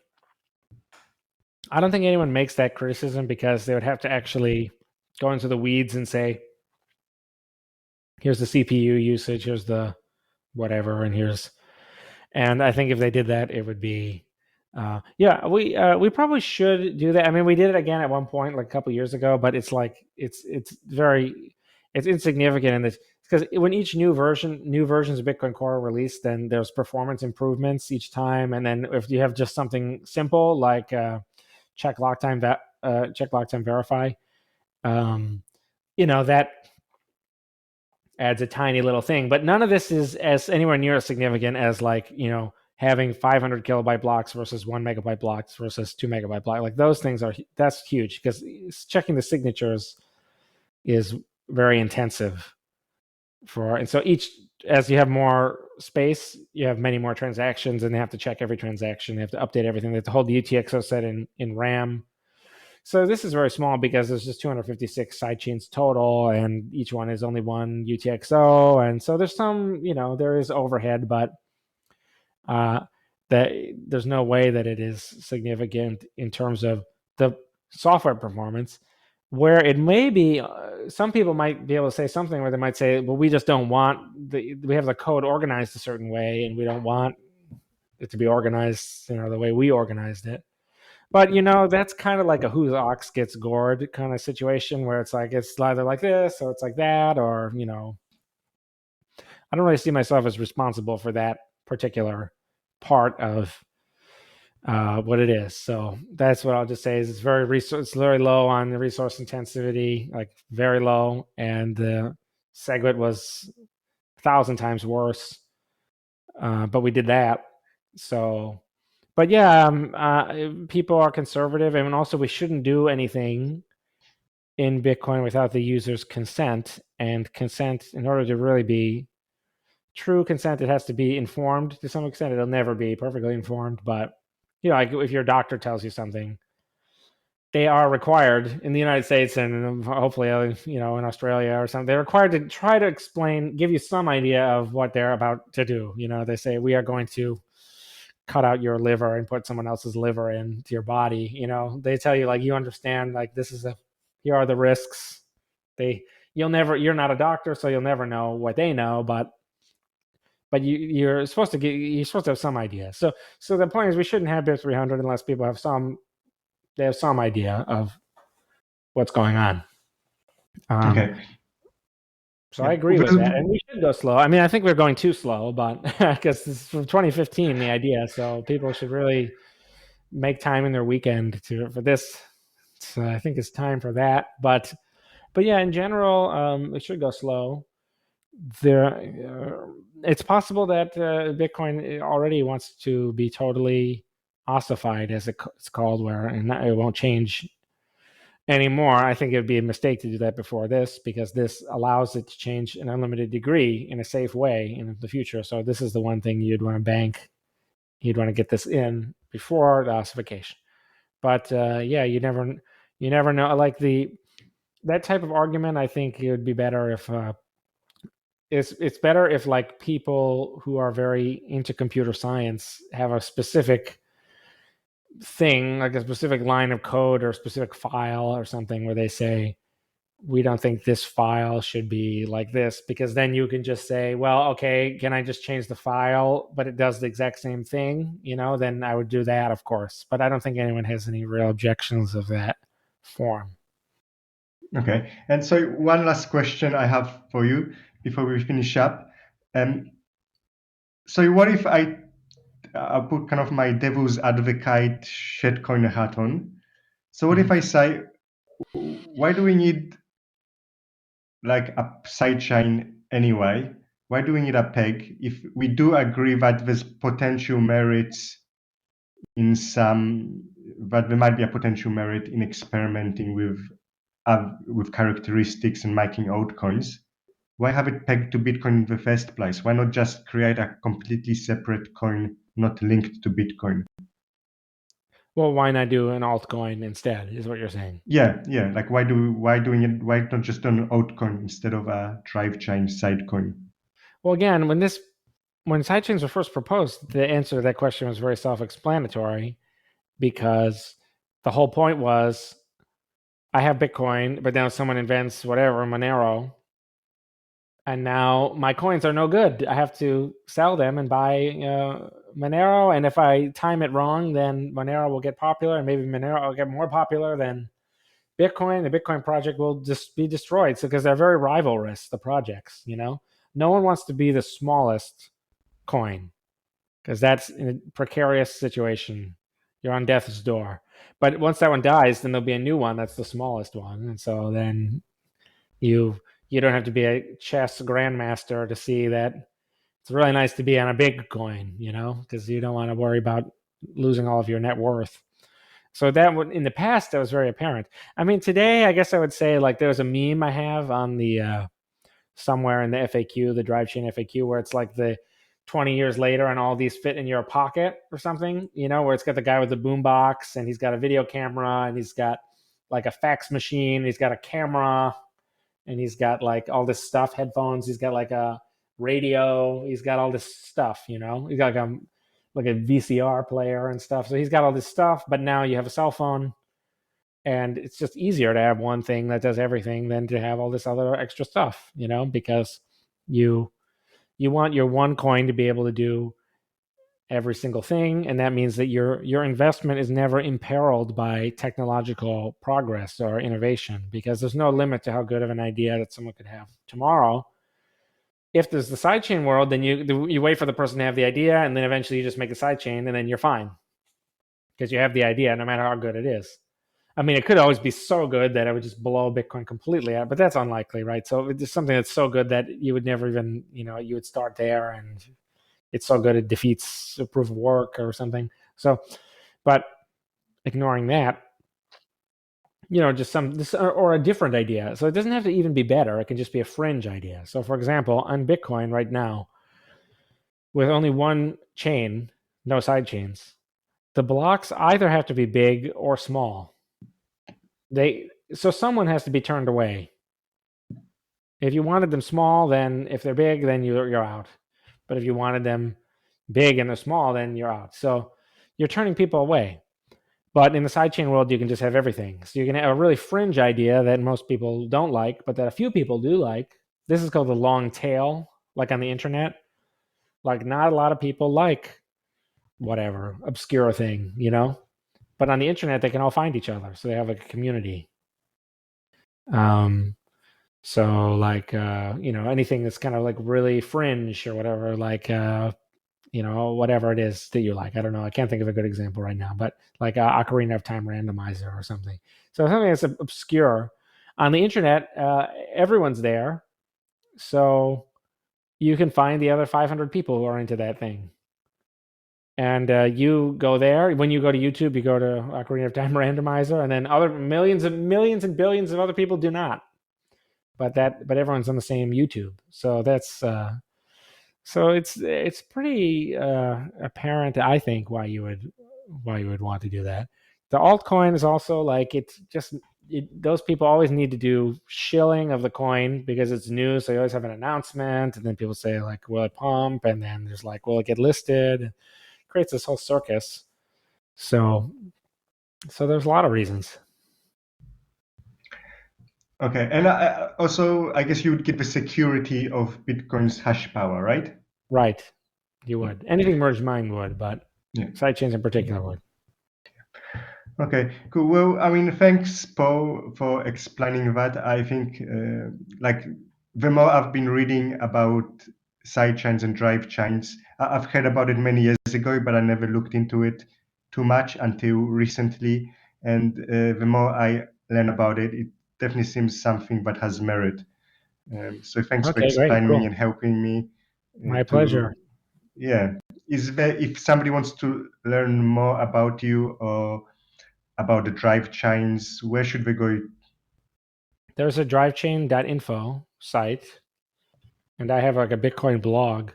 I don't think anyone makes that criticism, because they would have to actually go into the weeds and say, here's the CPU usage, here's the whatever, and I think if they did that, it would be, we probably should do that. I mean, we did it again at one point, like a couple years ago, but it's like, it's insignificant in this, because when each new versions of Bitcoin Core are released, then there's performance improvements each time. And then if you have just something simple like check lock time verify, that adds a tiny little thing. But none of this is as anywhere near as significant as, like, having 500 kilobyte blocks versus 1 megabyte blocks versus 2 megabyte block. Like, those things that's huge, because checking the signatures is very intensive and so as you have more space, you have many more transactions, and they have to check every transaction. They have to update everything. They have to hold the UTXO set in RAM. So this is very small, because there's just 256 sidechains total, and each one is only one UTXO. And so there's some, there is overhead, but there's no way that it is significant in terms of the software performance. Where it may be, some people might be able to say something where they might say, well, we just don't want we have the code organized a certain way, and we don't want it to be organized, the way we organized it. But, that's kind of like a whose ox gets gored kind of situation, where it's like, it's either like this or it's like that, or, I don't really see myself as responsible for that particular part of what it is. So that's what I'll just say, is it's very low on the resource intensity, like very low. And the SegWit was 1,000 times worse. But we did that. So, but yeah, people are conservative, and also we shouldn't do anything in Bitcoin without the user's consent. And consent, in order to really be true consent, it has to be informed to some extent. It'll never be perfectly informed, but like if your doctor tells you something, they are required in the United States, and hopefully, in Australia or something, they're required to try to give you some idea of what they're about to do. They say, we are going to cut out your liver and put someone else's liver into your body. They tell you, like, you understand, like, here are the risks. You're not a doctor, so you'll never know what they know, but you're supposed to have some idea. So the point is, we shouldn't have BIP 300 unless people have some idea of what's going on. Okay. So I agree with that, and we should go slow. I mean, I think we're going too slow, but because this is from 2015, the idea. So people should really make time in their weekend for this. So I think it's time for that. But yeah, in general, it should go slow. It's possible that Bitcoin already wants to be totally ossified, as it's called, and it won't change anymore. I think it would be a mistake to do that before this, because this allows it to change an unlimited degree in a safe way in the future. So this is the one thing you'd want to bank. You'd want to get this in before the ossification. But yeah, you never know. Like that type of argument, I think it would be better if it's better if, like, people who are very into computer science have a specific thing, like a specific line of code or a specific file or something, where they say, we don't think this file should be like this, because then you can just say, well, okay, can I just change the file, but it does the exact same thing, then I would do that, of course. But I don't think anyone has any real objections of that form. Okay. And so one last question I have for you before we finish up. So what if I put kind of my devil's advocate shitcoin hat on? So what if I say, why do we need like a sidechain anyway? Why do we need a peg if we do agree that there's potential merits in that there might be a potential merit in experimenting with characteristics and making altcoins? Why have it pegged to Bitcoin in the first place? Why not just create a completely separate coin not linked to Bitcoin? Well, why not do an altcoin instead, is what you're saying. Yeah. Like why not just do an altcoin instead of a Drivechain sidecoin? Well, again, when sidechains were first proposed, the answer to that question was very self-explanatory, because the whole point was, I have Bitcoin, but now someone invents whatever, Monero, and now my coins are no good. I have to sell them and buy Monero, and if I time it wrong, then Monero will get popular, and maybe Monero will get more popular than Bitcoin. The Bitcoin project will just be destroyed. So because they're very rivalrous, the projects, no one wants to be the smallest coin, because that's in a precarious situation. You're on death's door. But once that one dies, then there'll be a new one that's the smallest one, and so then you don't have to be a chess grandmaster to see that it's really nice to be on a big coin, because you don't want to worry about losing all of your net worth. So that would, in the past, that was very apparent. I mean, today, I guess I would say, like, there's a meme I have on the somewhere in the FAQ, the Drivechain FAQ, where it's like the 20 years later and all these fit in your pocket or something, where it's got the guy with the boombox and he's got a video camera and he's got like a fax machine, he's got a camera, and he's got like all this stuff, headphones, he's got like a radio, he's got all this stuff, he's got like a VCR player and stuff. So he's got all this stuff, but now you have a cell phone, and it's just easier to have one thing that does everything than to have all this other extra stuff, because you want your one coin to be able to do every single thing, and that means that your investment is never imperiled by technological progress or innovation, because there's no limit to how good of an idea that someone could have tomorrow. If there's the sidechain world, then you wait for the person to have the idea, and then eventually you just make a sidechain, and then you're fine, because you have the idea no matter how good it is. I mean, it could always be so good that it would just blow Bitcoin completely out, but that's unlikely, right? So it's something that's so good that you would never even, you would start there, and it's so good it defeats a proof of work or something. So, but ignoring that, just or a different idea. So it doesn't have to even be better. It can just be a fringe idea. So for example, on Bitcoin right now, with only one chain, no side chains, the blocks either have to be big or small. So someone has to be turned away. If you wanted them small, then if they're big, then you're out. But if you wanted them big and they're small, then you're out. So you're turning people away. But in the sidechain world, you can just have everything. So you can have a really fringe idea that most people don't like, but that a few people do like. This is called the long tail, like on the internet. Like not a lot of people like whatever obscure thing, But on the internet, they can all find each other. So they have like a community. So like, anything that's kind of like really fringe or whatever, like, whatever it is that you like. I don't know. I can't think of a good example right now, but like Ocarina of Time randomizer or something. So something that's obscure. On the internet, everyone's there. So you can find the other 500 people who are into that thing. And you go there. When you go to YouTube, you go to Ocarina of Time randomizer, and then other millions and billions of other people do not. But everyone's on the same YouTube. So that's so it's pretty apparent, I think, why you would want to do that. The altcoin is also like, it's just those people always need to do shilling of the coin because it's new, so you always have an announcement, and then people say like, will it pump, and then there's like, will it get listed? It creates this whole circus. So there's a lot of reasons. Okay, and also, I guess you would get the security of Bitcoin's hash power, right? Right, you would. Anything merge mine would, but sidechains in particular would. Okay, cool. Well, I mean, thanks, Paul, for explaining that. I think, like, the more I've been reading about Sidechains and Drivechains. I've heard about it many years ago, but I never looked into it too much until recently. And the more I learn about it, it definitely seems something that has merit. So thanks for Okay, great, explaining cool. and helping me. My pleasure. Yeah. Is there, if somebody wants to learn more about you or about the Drivechains, where should they go? There's a drivechain.info site, and I have like a Bitcoin blog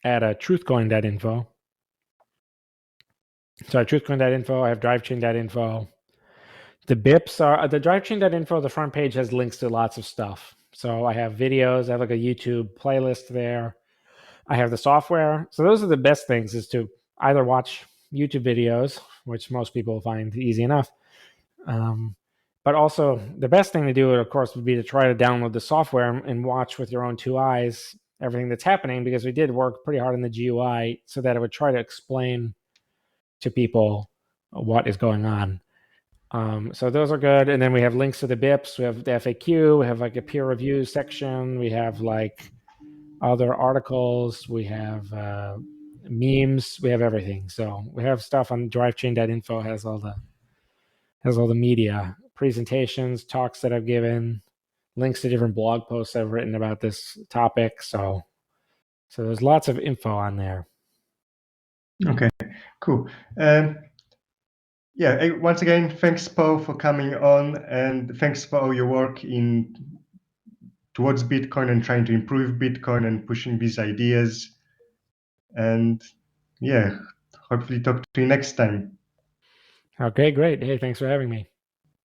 at truthcoin.info. So truthcoin.info, I have drivechain.info. The BIPs are the drivechain.info. The front page has links to lots of stuff. So I have videos. I have like a YouTube playlist there. I have the software. So those are the best things, is to either watch YouTube videos, which most people find easy enough. But also the best thing to do, of course, would be to try to download the software and watch with your own two eyes everything that's happening, because we did work pretty hard in the GUI so that it would try to explain to people what is going on. So those are good. And then we have links to the BIPs. We have the FAQ. We have like a peer review section. We have like other articles. We have memes. We have everything. So we have stuff on drivechain.info. Has all the media, presentations, talks that I've given, links to different blog posts I've written about this topic. So there's lots of info on there. Okay, cool. Yeah, once again, thanks, Paul, for coming on, and thanks for all your work towards Bitcoin and trying to improve Bitcoin and pushing these ideas. And yeah, hopefully talk to you next time. Okay, great. Hey, thanks for having me.